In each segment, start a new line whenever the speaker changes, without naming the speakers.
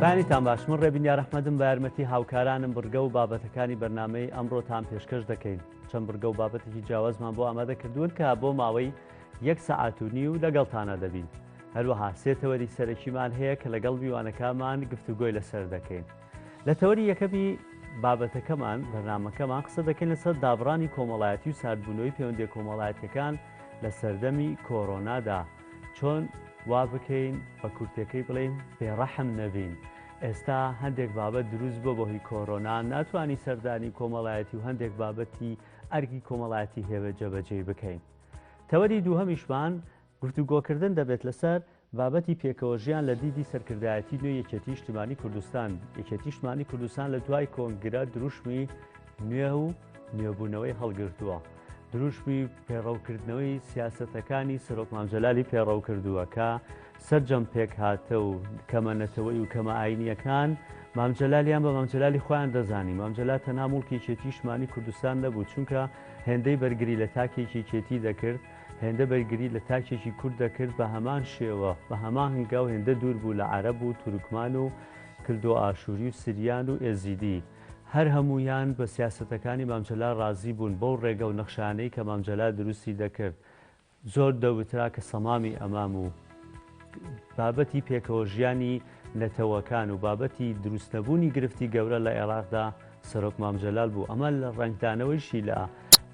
بەیانیتان باش من ڕێبینیا ڕەحمەدم بە یارمەتی هاوکارانم بڕگە و بابەتەکانی بەرنامەی ئەمڕۆتان پێشکەش دەکەین. چەند بڕگە و بابەتێکی جیاوازمان بۆ ئامادە کردوون کە بۆ ماوەی 1 سەعات و نیو لەگەڵتانە دەبین. هەروەها سێ تەوەری سەرەکیمان هەیە کە لەگەڵ میوانەکانمان گفتوگۆی لەسەر دەکەین. لە تەوەری یەکەمی بابەتەکەمان بەرنامەکەمان قسە دەکەین لەسەر دابڕانی کۆمەڵایەتی و ساردبوونەوەی پەیوەندی کۆمەڵایەتیەکان لە سەردەمی کۆڕۆنادا چۆن وا بکەین بە کورتەکەی بڵێن بێڕەحم نەبین. ئێستا هەندێک بابەت دروست بۆ بۆهی کۆڕۆنا ناتوانانی سەردانی کۆمەڵایەتی و هەندێک بابەتی ئەرکی کۆمەڵایەتی هێوە جێبەجێ بکەین. تەوەری دووهەمیشمان گفتوگۆکردن دەبێت لەسەر بابەتی پێکەوەژیان لە دیدی سەرکردایەتی نوێ یەکێتی نیشتیمانی کوردستان. یەکێتی نیشتیمانی کوردستان لە دوای کۆنگرە دروشمی نوێ و نوێبوونەوەی هەڵگرتووە. دروشمی پێڕەوکردنەوەی سیاسەتەکانی سەرۆک مامجەلالی پێڕەو کردووە کە سەرجەم پێک هاتە و کەمەنەتەوەی و کەمە ئاینیەکان مامجەلالیان بە مامجەلالی خۆیان دەزانی. مامجەلات تەنها موڵکی یەکێتی نیشتیمانی کوردستان نەبوو چونکە هێندەی بەرگری لە تاکێکی یەکێتی دەکرد، هێندە بەرگری لە تاکێکی کورد دەکرد بە هەمان شێوە بە هەمان هەنگاو هێندە دوور بوو لە عەرەب و تورکمان و کلدۆ ئاشووری و سریان و ئێزیدی. هەر هەمویان بە سیاسەتەکانی مامجەلا ڕازی بوون بەو ڕێگە و نەخشانەی کە مامجەلا دروستی دەکرد. زۆر دەوترا کە سەمامی ئەمام و بابەتی پێکەوەژیانی نەتەوەکان و بابەتی دروستنەبوونی گرفتی گەورە لە عێراقدا سەرۆک مامجەلال بوو. ئەمە لە ڕنگدانەوەیشی لە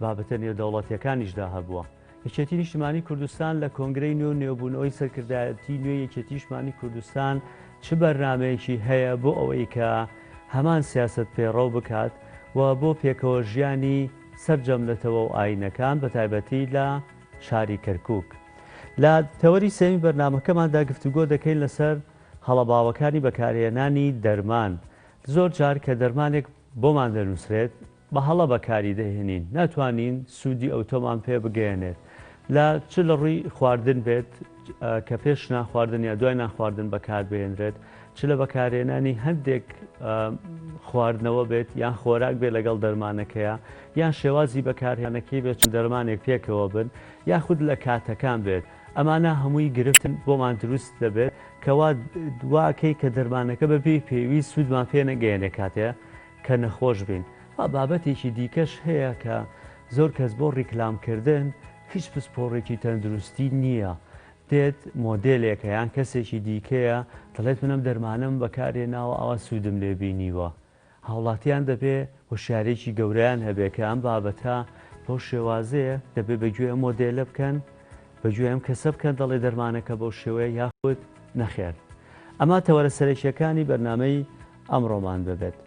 بابەتە نێودەوڵەتیەکانیشدا هەبووە. یەکێتی نیشتیمانی کوردستان لە کۆنگرەی نوێ نێوبوونەوەی سەرکردایەتی نوێ یەکێتی نیشتیمانی کوردستان چ بەرنامەیەکی هەیە بۆ ئەوەی کە هەمان سیاست پێڕەو بکات و بۆ پێکەوەژیانی سەرجەملێتەوە و ئاینەکان بە تایبەتی لە شاری کەرکووک. لە تەوەری سێمی بەرنامەکەماندا گفتوگۆ دەکەین لەسەر هەڵەباوەکانی بەکارهێنانی دەرمان. زۆر جار کە دەرمانێک بۆمان دەنووسرێت بە هەڵە بەکاری دەهێنین، ناتوانین سوودی ئەوتۆمان پێ بگەێنێت. لە چ لە ڕووی خواردن بێت کە پێش ناخواردن یا دوای ناخواردن بەکاربێنرێت، چ لە بەکارهێنانی هەندێک خواردنەوە بێت یان خۆراک بێت لەگەڵ دەرمانەکەیە یان شێوازی بەکارهێنەکەی بێت چ دەرمانێک پێکەوە بن یاخود لە کاتەکان بێت. ئەمانە هەمووی گرفتن بۆمان دروست دەبێت کەوا دواکەی کە دەرمانەکە بەبێ پێویست سوودمان پێ نەگەیەنێ کاتەیە کە نەخۆش بین. بابەتێکی دیکەش هەیە کە زۆر کەس بۆ ڕیکلامکردن هیچ پسپۆڕێکی تەندروستی نییە. دێت مۆدلێکە یان کەسێکی دیکەیە دەڵێت منم دەرمانم بەکارهێناوە ئەوە سوودم لێ بینیوە. هاوڵاتیان دەبێ هۆشیارێکی گەورەیان هەبێ کە ئەم بابەتە بۆ شێوازەیە دەبێ بەگوێ مۆدێلە بکەن، بەگوێ ئەم کەسە بکەن دەڵێ دەرمانەکە بۆ شێوەیە یاخود نەخێر. ئەمە تەوەرە سەرەکیەکانی بەرنامەی ئەمڕۆمان ببێت.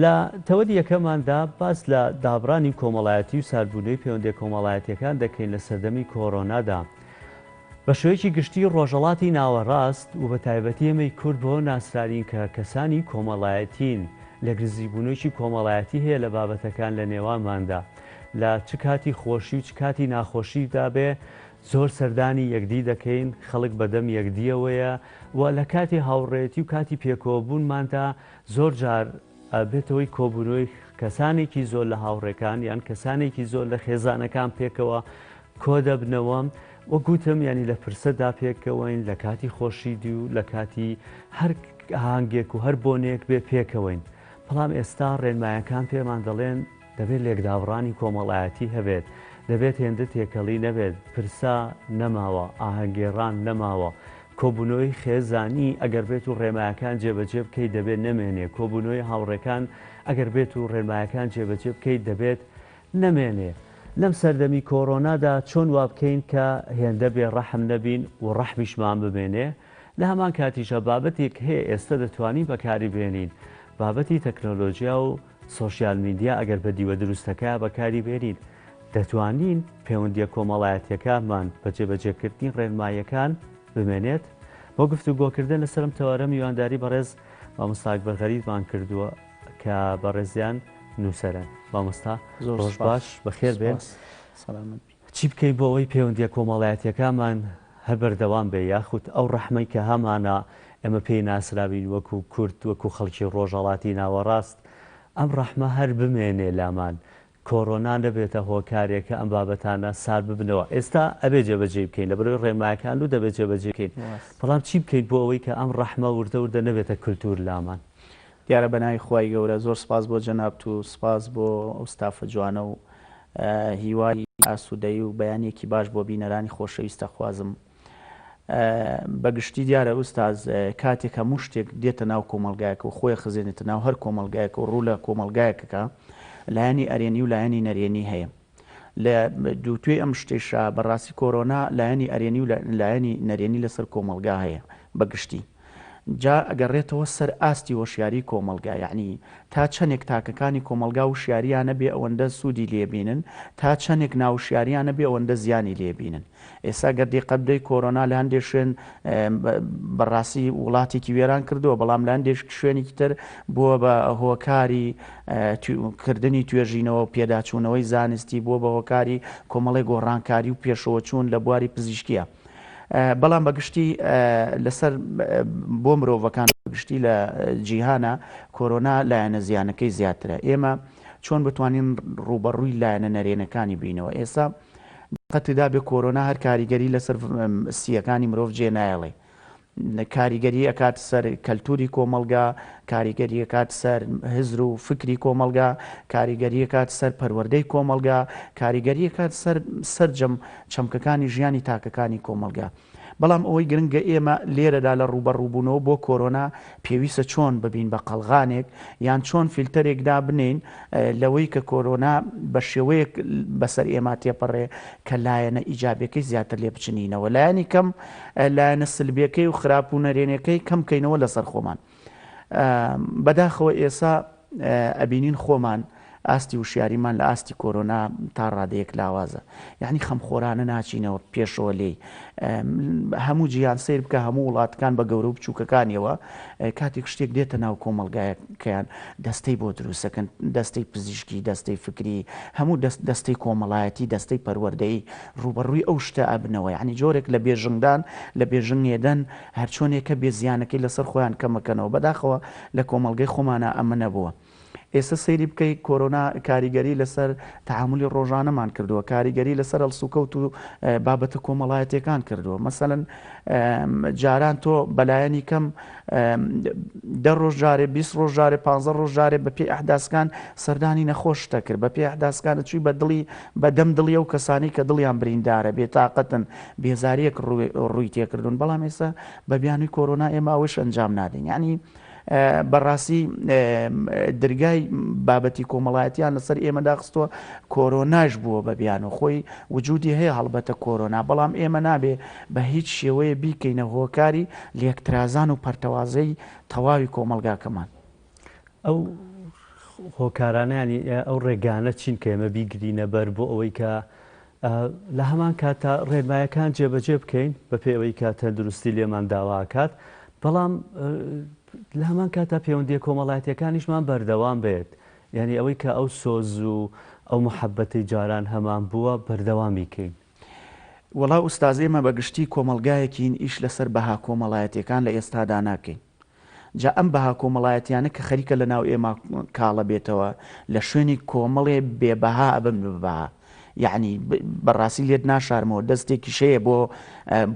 لە تەوەری یەکەماندا باس لە دابڕانی کۆمەڵایەتی و ساردبوونەوەی پەیوەندی کۆمەڵایەتیەکان دەکەین لە سەردەمی کۆڕۆنادا. بە شێوەیەکی گشتی ڕۆژهەڵاتی ناوەڕاست و بە تایبەتی ئەمەی کورد بۆ ناسرارین کە کەسانی کۆمەڵایەتین لە گرزیبوونەوەی کۆمەڵایەتی هەیە لە بابەتەکان لە نێوانماندا. لە چ کاتی خۆشی و چ کاتی ناخۆشیدا بێ زۆر سەردانی یەکدی دەکەین، خەڵک بەدەم یەکدیەوەیە و لە کاتی هاوڕێتی و کاتی پێکۆبوونماندا زۆر جار بێتەوەی کۆبوونەوەی کەسانێکی زۆر لە هاوڕێکان یان کەسانێکی زۆر لە خێزانەکان پێکەوە کۆ دەبنەوە. وەگوتم ینی لە پرسەدا پێکەوەین، لە کاتی خۆشیدی و لە کاتی هەر هەنگێک و هەر بۆنێک بێ پێکەوەین. بەڵام ئێستا ڕێنمایەکان پێمان دەڵێن دەبێت لێکداوڕانی کۆمەڵایەتی هەبێت، دەبێت هێندە تێکەڵی نەبێت، پرسا نەماوە، ئاهەنگێڕان نەماوە. کۆبوونەوەی خێزانی ئەگەر بێت و ڕێمایەکان جێبەجێ بکەیت دەبێت نەمێنێ. کۆبوونەوەی هاوڕێکان ئەگەر بێت و ڕێنمایەکان جێبەجێ بکەیت دەبێت نەمێنێ. لەم سەردەمی کۆڕۆنادا چۆن وا بکەین کە هێندە بێ ڕەحم نەبین و ڕەحمیشمان ببێنێ. لە هەمان کاتیشە بابەتێک هەیە ئێستا دەتوانین بەکاری بێنین، بابەتی تەکنۆلۆژیا و سۆشیال میدیا ئەگەر بە دیوە دروستەکە بەکاری بێنین دەتوانین پەیوەندیە کۆمەڵایەتیەکانمان بە جێبەجێکردنی ڕێنماییەکان بمێنێت. بۆ گفتوگۆکردن لەسەرم تەوارە میوانداری بەڕێز مامۆستا ئەکبەرغەریبمان کردووە کە بەڕێزیان نووسەرن. مامۆستا ڕۆژ باش بەخێر بێن. چی بکەین بۆ ئەوەی پەیوەندیە کۆمەڵایەتیەکانمان هەر بەردەوام بێ یاخود ئەو ڕەحمەی کە هەمانە ئێمە پێی ناسرابین وەکو کورد وەکو خەڵکی ڕۆژهەڵاتی ناوەڕاست ئەم ڕەحمە هەر بمێنێ لامان. کۆڕۆنا نەبێتە هۆکارێکە ئەم بابەتانە سار ببنەوە. ئێستا ئەبێ جێبەجێ بکەین لە بەرەوەی ڕێمایەکان و دەبێت جێبەجێ بکەین. بەڵام چی بکەیت بۆ ئەوەی کە ئەم ڕەحمە وردە نەبێتە کولتور لامان؟
دیارە بەناوی خوای گەورە زۆر سپاس بۆ جەنابت و سپاس بۆ ئەوستافە جوانە و هیوای ئاسوودەی و بەیانێکی باش بۆ بینەرانی خۆشەویستە خوازم. بەگشتی دیارە ئوستاز کاتێک هەموو شتێک دێتە ناو کۆمەلگایەکە و خۆی خزێنێتە ناو هەر کۆمەلگایەکە و ڕوو لە کۆمەلگایەکەکە لایەنی ئەرێنی و لایەنی نەرێنی هەیە. لە دووتوێ ئەم شتێشا بەڕاستی کۆرۆنا لایەنی ئەرێنی و لایەنی نەرێنی لەسەر کۆمەلگا هەیە بەگشتی. جا ئەگەڕێتەوە سەر ئاستی وەشیاری کۆمەلگا، یعنی تا چەندێک تاکەکانی کۆمەلگا و شیاریانە بێ ئەوەندە سوودی لێبینن، تا چەندێک ناوشیاریانە بێ ئەوەندە زیانی لێبینن. ئێستا گەردی قەبدەی کۆرۆنا لە هەندێک شوێن بەڕاستی وڵاتێکی وێران کردووە، بەڵام لە هەندێک شوێنێکی تر بووە بە هۆکاری کردنی توێژینەوە و پێداچوونەوەی زانستی، بووە بە هۆکاری کۆمەڵی گۆڕانکاری و پێشەوە چوون لە بواری پزیشکیە. بەڵام بەگشتی لەسەر بۆ مرۆڤەکان بەگشتی لە جیهانە کۆرۆنا لایەنە زیانەکەی زیاترە. ئێمە چۆن بتوانین ڕوبەڕووی لایەنە نەرێنەکانی بینەوە؟ ئێستا قەتدا بێ کۆرۆنا هەر کاریگەری لەسەر سیەکانی مرۆڤ جێ نایڵێ. کاریگەری ئەکات سەر کەلتوری کۆمەلگا، کاریگەری ئەکات سەر هزر و فکری کۆمەلگا، کاریگەری ئەکات سەر پەروەردەی کۆمەلگا، کاریگەری ئەکات سەرجەم چەمکەکانی ژیانی تاکەکانی کۆمەلگا. بەڵام ئەوەی گرنگە ئێمە لێرەدا لە ڕوبەڕووبوونەوە بۆ کۆرۆنا پێویستە چۆن ببین بە قەلغانێک یان چۆن فیلتەرێکدا بنین لەوەی کە کۆرۆنا بە شێوەیەک بەسەر ئێمە تێپەڕێ کە لایەنە ئیجابەکەی زیاتر لێ بچنینەوە، لایەنی کەم لایەنە سلبیەکەی و خراپ و نەرێنەکەی کەم بکەینەوە لەسەر خۆمان. بەداخەوە ئێستا ئەبینین خۆمان ئاستی وشیاریمان لە ئاستی کۆرۆنا تا ڕادەیەک لاوازە، یعنی خەمخۆرانە ناچینەوە پێشەوە لێی. هەموو جیان سیر بکە هەموو وڵاتەکان بە گەورە و بچووکەکانیەوە کاتێک شتێک دێتە ناو کۆمەلگایەکەیان دەستەی بۆ دروستەکەن، دەستەی پزیشکی، دەستەی فکری، هەموو دەستەی کۆمەڵایەتی، دەستەی پەروەردەی ڕوبەڕووی ئەو شتە ئەبنەوە. یعنی جۆرێک لە بێژنگدان لە بێژنگێدەن هەر چۆنێکە بێزیانەکەی لەسەر خۆیان کەمەکەنەوە. بەداخەوە لە کۆمەلگەی خۆمانە ئەمە نەبووە. ئێستا سەیری بکەیت کۆرۆنا کاریگەری لەسەر تەعاملی ڕۆژانەمان کردووە، کاریگەری لەسەر هەڵسوکەوت و بابەتە کۆمەڵایەتیەکان کردووە. مەسەڵەن جاران تۆ بەلایەنی کەم 10 ڕۆژ جارێ 20 ڕۆژ جارێ 15 ڕۆژ جارێ بە پێی ئەحداسکان سەردانی نەخۆشتە کرد، بە پێی ئەحداسکانە چووی بە دەم دڵی ئەو کەسانی کە دڵیان بریندارە بێتاقەتن بێزاریەک ڕووی تێکردوون. بەڵام ئێستا بە بیانووی کۆرۆنا ئێمە ئەوەش ئەنجام نادەین. یعنی بەڕاستی دەرگای بابەتی کۆمەڵایەتیان لەسەر ئێمە داخستووە. کۆرۆناش بووە بە بیانەوە خۆی وجودی هەیە هەڵبەتە کۆرۆنا، بەڵام ئێمە نابێ بە هیچ شێوەیە بیکەینە هۆکاری لێکترازان و پەرتەوازەی تەواوی کۆمەلگاکەمان.
ئەو هۆکارانیانی ئەو ڕێگانە چین کە ئێمە بیگرینە بەر بۆ ئەوەی کە لە هەمان کاتە ڕێنمایەکان جێبەجێ بکەین بە پێ ئەوەی کە تەندروستی لێمان داواکات، بەڵام لە هەمان کاتە پەیوەندیە کۆمەڵایەتیەکانیشمان بەردەوام بێت. یعنی ئەوەی کە ئەو سۆز و ئەو محەبەتی جاران هەمان بووە بەردەوامی کەین.
وەڵا ئوستاز ئێمە بەگشتی کۆمەلگایەکین ئیش لەسەر بەها کۆمەڵایەتیەکان لە ئێستادا ناکەین. جا ئەم بەها کۆمەڵایەتیانە کە خەریکە لە ناو ئێمە کاڵە بێتەوە لە شوێنی کۆمەڵێ بێبەها ئەبن ببەها. یعنی بەڕاستی لێت ناشارمەوە دەستێکی شەیە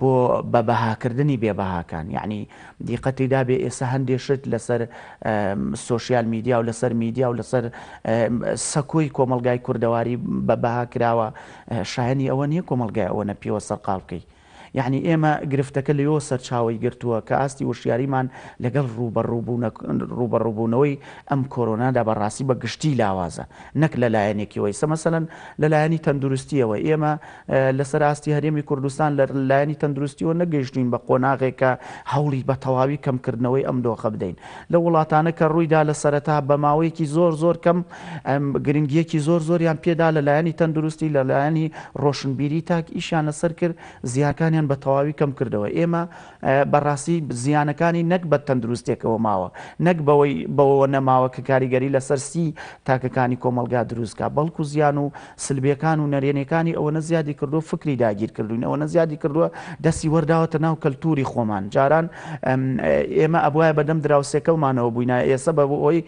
بۆ بە بەهاکردنی بێبەهاکان. یعنی دیقەتیدا بێ ئێستا هەندێشت لەسەر سۆشیال میدیا و لەسەر میدیا و لەسەر سەکۆی کۆمەلگای کوردەواری بە بەها کراوە. شایەنی ئەوە نییە کۆمەلگای ئەوە نەپیوە سەرقاڵ بکەی. یعنی ئێمە گرفتەکە لەوە سەرچاوی گرتووە کە ئاستی وشیاریمان لەگەڵ ڕوبەڕووبوونەوەی ئەم کۆرۆنادا بەڕاستی بە گشتی لاوازە، نەک لە لایەنێکیەوەی. مەسەڵەن لە لایەنی تەندروستیەوە ئێمە لەسەر ئاستی هەرێمی کوردستان لە لایەنی تەندروستیەوە نەگەیشتین بە قۆناغێکە هەوڵی بە تەواوی کەمکردنەوەی ئەم دۆخە بدەین. لە وڵاتانە کە ڕوویدا لە سەرەتا بە ماوەیەکی زۆر کەم گرنگیەکی زۆریان پێدا لە لایەنی تەندروستی لە لایەنی ڕۆشنبیری تاک ئیشیانە سەر کرد، زیانەکانیان زیانیان بە تەواوی کەم کردەوە. ئێمە بەڕاستی زیانەکانی نەک بە تەندروستێکەوە ماوە، نەک بەوە نەماوە کە کاریگەری لەسەر سی تاکەکانی کۆمەلگا دروستکە، بەڵکو زیان و سلبیەکان و نەرێنەکانی ئەوە نەزیادی کردو فکری داگیر کردوین، ئەوە نەزیادی کردووە دەستی وەرداوەتە ناو کەلتوری خۆمان. جاران ئێمە ئەبواە بەدەم دراوسێکەمانەوە بووینە، ئێستا بە ئەوی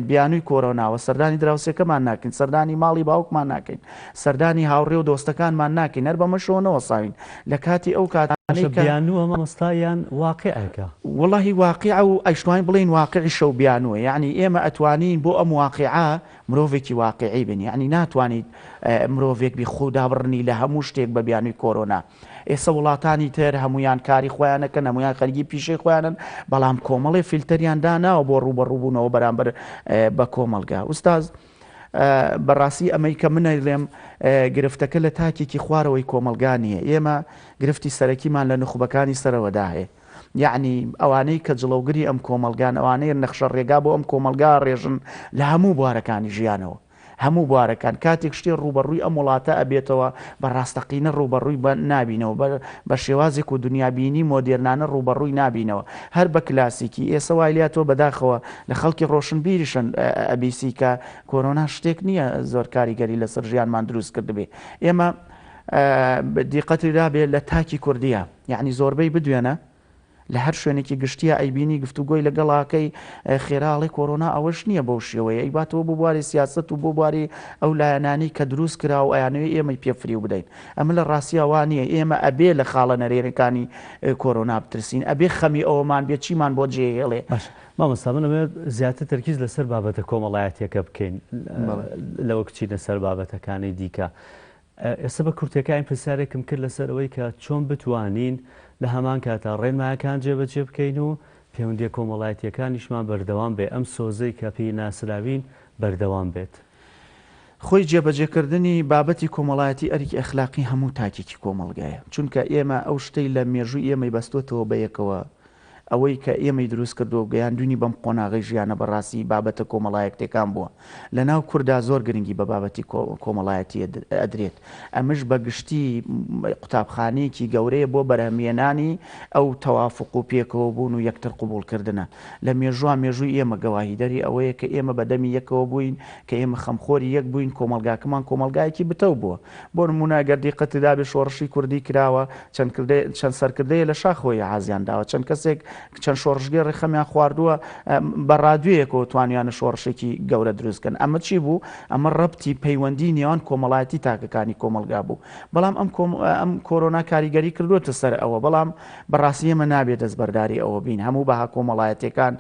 بیانووی کۆرۆناوە سەردانی دراوسێکەمان ناکەین، سەردانی ماڵی باوکمان ناکەین، سەردانی هاوڕێ و دۆستەکانمان ناکەین، هەر بەمەشەوەنەوە ساوین لە کاتی ئەو
بیانووە مامۆستایان واقعەکە
وڵی واقع و ئەیشتوان بڵین واقعی شەو بیانوە، یعنی ئێمە ئەتوانین بۆ ئەم واقعە مرۆڤێکی واقعی بن، یعنی ناتوانیت مرۆڤێک بی خوددابڕنی لە هەموو شتێک بە بیانووی کۆرۆنا. ئێستا وڵاتانی تر هەمویان کاری خۆیانەکەن، هەمویان خەرگی پیشەی خۆیانن، بەڵام کۆمەڵی فیلتەریان داناوە بۆ ڕوبەڕووبوونەوە بەرامبەر بە کۆمەلگا. ئوستاز بەڕاستی ئەمەی کە منەڵێم گرفتەکە لە تاکێکی خوارەوەی کۆمەلگانیە. ئێمە گرفتی سەرەکیمان لە نخبەکانی سەرەوەدا هەیە، یعنی ئەوانەی کە جڵەوگری ئەم کۆمەلگان، ئەوانەیە نەخشە ڕێگا بۆ ئەم کۆمەلگا ڕێژن لە هەموو بوارەکانی ژیانەوە، هەموو بوارەکان. کاتێک شتێ ڕوبەڕووی ئەم وڵاتە ئەبێتەوە بە ڕاستەقینە ڕوبەڕووی نابینەوە، بە شێوازێک و دنیابینی مۆدێرنانە ڕوبەڕووی نابینەوە، هەر بە کلاسیکی. ئێستا وایلاتەوە بەداخەوە لە خەڵکی ڕۆشنبیریشن ئەبیسی کە کۆرۆنا شتێک نییە زۆر کاریگەری لەسەر ژیانمان دروست کردبێ. ئێمە دیقەتیدا بێ لە تاکی کوردیە، یعنی زۆربەی بدوێنە لە هەر شوێنێکی گشتیە ئەیبینی گفتوگۆی لەگەڵاکەی خێراڵی کۆرۆنا ئەوەش نییە بەو شێوەیە، ئەیباتەوە بۆ بواری سیاست و بۆ بواری ئەو لایەنانی کە دروست کرا و ئەیانەوەی ئێمەی پێفری و بدەین. ئەمە لە ڕاستیەوە نییە. ئێمە ئەبێ لە خاڵە نەرێنەکانی کۆرۆنا بترسین، ئەبێ خەمی ئەوەمان بێت چیمان بۆ جێهێڵێ.
مامۆستا من ئەمێت زیاتر تەرکیز لەسەر بابەتە کۆمەڵایەتیەکە بکەین لەوە کچینە سەر بابەتەکانی دیکە. ئێستا بە کورتەکە پرسیارێکم کرد لەسەر ئەوەی کە چۆن بتوانین لە هەمان کاتە ڕێنمایەکان جێبەجێ بکەین و پەیوەندیە کۆمەڵایەتیەکانیشمان بەردەوام بێ، ئەم سۆزەی کە پێی ناسراوین بەردەوام بێت.
خۆی جێبەجێکردنی بابەتی کۆمەڵایەتی ئەرکی ئەخلاقی هەموو تاکێکی کۆمەلگایە، چونکە ئێمە ئەو شتەی لە مێژووی ئێمەی بەستۆتەوە بەیەکەوە، ئەوەی کە ئێمەی دروست کردو گەیاندونی بەم قۆناغی ژیانە بەڕاستی بابەتە کۆمەڵایەتەکان بووە. لە ناو کووردا زۆر گرنگی بە بابەتی کۆمەڵایەتی ئەدرێت. ئەمش بە گشتی قوتابخانەیەکی گەورەیە بۆ بەرهەمێنانی ئەو تەوافق و پێکەوە بوون و یەکتر قبولکردنە. لە مێژووی ئێمە گەواهیدەری ئەوەیە کە ئێمە بەدەمی یەکەوە بووین، کە ئێمە خەمخۆری یەک بووین، کۆمەلگاکەمان کۆمەلگایەکی بتەو بووە. بۆ نمونە ئەگەر دیقەتدا بێ شۆڕشی کوردی کراوە، چەند سەرکردەیە لە شاخۆی حازیان داوە، چەند کەسێک چەند شۆڕژگەی ڕێخەمیان خواردووە بە ڕادوویەکەوە توانیانە شۆڕشێکی گەورە دروستکەن. ئەمە چی بوو؟ ئەمە ڕەبتی پەیوەندی نێوان کۆمەڵایەتی تاکەکانی کۆمەلگا بوو. بەڵام ئەم کۆرۆنا کاریگەری کردوتە سەر ئەوە، بەڵام بەڕاستی ئێمە نابێت دەستبەرداری ئەوە بین، هەموو بەها کۆمەڵایەتەکان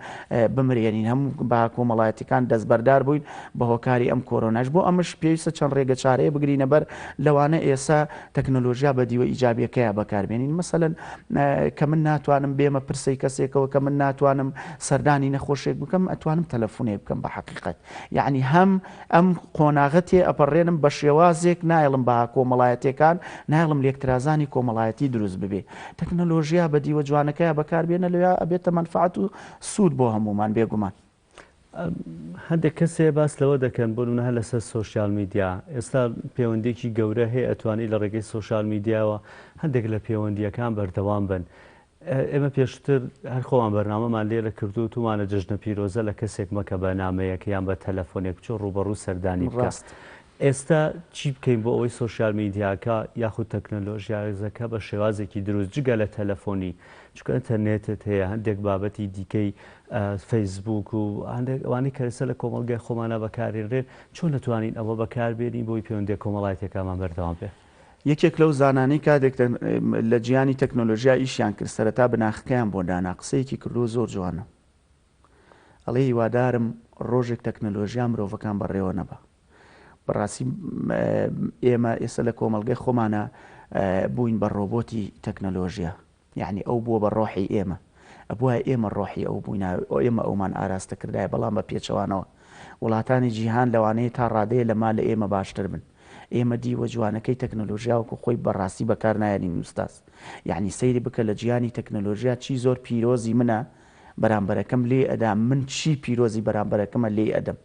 بمرێنین، هەموو بەها کۆمەڵایەتەکان دەستبەردار بووین بە هۆکاری ئەم کۆرۆناش. بۆ ئەمەش پێویستە چەند ڕێگە چارەیە بگرینە بەر لەوانە ئێستا تەکنۆلۆژیا بە دیوە ئیجابیەکەیە بەکاربێنین. مەسەلەن کە من ناتوانم بێمە پرسەی کەسێکەوە کە من ناتوانم سەردانی نەخۆشێک بکەم، ئەتوانم تەلەفۆنێ بکەم بە حقیقت. یعنی هەم ئەم قۆناغەتێ ئەپەڕێنم بە شێوازێک، نایڵم بە کۆمەڵایەتەکان، نایڵم لێکترازانی کۆمەڵایەتی دروست ببێ. تەکنۆلۆژیا بە دیوە جوانەکەیە بەکاربێنە لەوێ ئەبێتە مەنفعەت و سوود بۆ هەمومان بێگومان.
هەندێک کەسێ باس لەوە دەکەن بۆ نمونە لەسەر سۆشیال میدیا. ئێستا پەیوەندێکی گەورە هەیە، ئەتوانی لە ڕێگەی سۆشیال میدیاوە هەندێک لە پەیوەندیەکان بەردەوام بن. ئێمە پێشتر هەر خۆمان بەرنامەمان لێرە کردو و تومانە جژنە پیرۆزە لە کەسێک مەکە بەنامەیەک یان بە تەلەفۆنێک بچۆ ڕوبەڕوو سەردانی بکە. ئێستا چی بکەین بۆ ئەوەی سۆشیال میدیاکە یاخود تەکنۆلۆژیازەکە بە شێوازێکی دروست جگە لە تەلەفۆنی، چونکە ئینتەرنێتت هەیە، هەندێک بابەتی دیکەی فەیسبوک و هەندێک ئەوانەی کە لەسەر لە کۆمەلگای خۆمانە بەکارهێنرێن، چۆن دەتوانین ئەوە بەکاربێنین بۆی پەیوەندی کۆمەڵایەتیەکانمان بەردەوام بێ؟
یەکێک لەو زانانی کاتێک لە جیانی تەکنۆلۆژیا ئیشیان کرد، سەرەتا بناخەکەیان بۆ دانا، قسەیەکی کردو زۆر جوانە. ئەڵێ هیوادارم ڕۆژێک تەکنۆلۆژیا مرۆڤەکان بەڕێوە نەبە. بەڕاستی ئێمە ئێستا لە کۆمەلگای خۆمانە بووین بە ڕۆبۆتی تەکنۆلۆژیا، یعنی ئەو بووە بە ڕۆحی ئێمە، ئەبووە ئێمە ڕۆحی ئەو بووین، ئێمە ئەومان ئاراستە کردایە، بەڵام بە پێچەوانەوە وڵاتانی جیهان لەوانەیە تا ڕادەیە لەما لە ئێمە باشتر بن. ئێمە دیوە جوانەکەی تەکنۆلۆژیاوەکو خۆی بەڕاستی بەکار نایەنین. ئوستاز یعنی سەیری بکە لە جیانی تەکنۆلۆژیا چی زۆر پیرۆزی منە، بەرامبەرەکەم لێ ئەدا من چی پیرۆزی بەرامبەرەکەمە لێ ئەدەم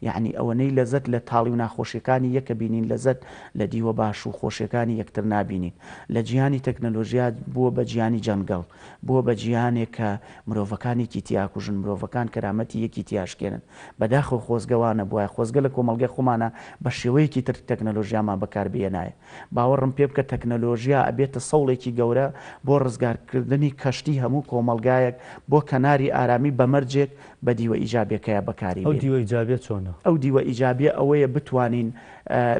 یعنی ئەوەنەی لەزەت لە تاڵی و ناخۆشیەکانی یەکە بینین لەزەت لە دیوە باش و خۆشیەکانی یەکتر نابینین لە جیهانی تەکنەلۆژیا بووە بە جیهانی جەنگەڵ بووە بە جیهانێک کە مرۆڤەکانێکی تیاکوژن مرۆڤەکان کەرامەتی یەکی تیاشکێنن بەداخەو خۆزگەوانە بووە خۆزگە لە کۆمەڵگەی خۆمانە بە شێوەیەکی تر تەکنەلۆژیامان بەکاربیێنایە باوەڕم پێ بکە تەکنەلۆژیا ئەبێتە سەوڵێکی گەورە بۆ ڕزگارکردنی کەشتی هەموو کۆمەلگایەک بۆ کەناری ئارامی بەمەرجێک بە دیوە ئیجابیەکەیە بەکاری
ئەو دیوە ئیجابیە چۆنە
ئەو دیوە ئیجابیە ئەوەیە بتوانین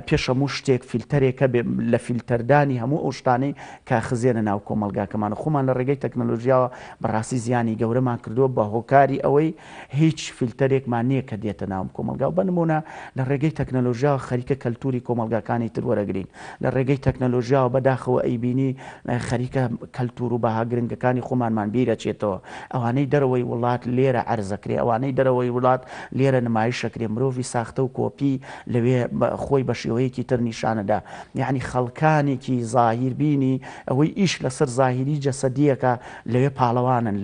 پێش هەموو شتێک فیلتەرێکە لە فیلتەردانی هەموو ئەو شتانەی کاخزیێنە ناو کۆمەلگاکەمان خۆمان لە ڕێگەی تەکنەلۆژیاوە بەڕاستی زیانی گەورەمان کردووە بە هۆکاری ئەوەی هیچ فیلتەرێکمان نییە کە دێتە ناوم کۆمەلگا و بنمونە لە ڕێگەی تەکنەلۆژیاوە خەریکە کەلتوری کۆمەلگاکانی تر وەرەگرین لە ڕێگەی تەکنەلۆژیاوە بەداخەوە ئەیبینی خەریکە کەلتور و بەها گرنگەکانی خۆمانمان بیرەچێتەوە ئەوانەی دەرەوەی وڵات لێرە عەرزەکرێ ئەوانەی دەرەوەی وڵات لێرە نمایشەکرێ مرۆڤی ساختە و کۆپی لەوێ خۆی بە شێوەیەکی تر نیشانەدا یعنی خەڵکانێکی زاهیر بینی ئەوەی ئیش لەسەر زاهیری جەسەدیەکە لەوێ پاڵەوانن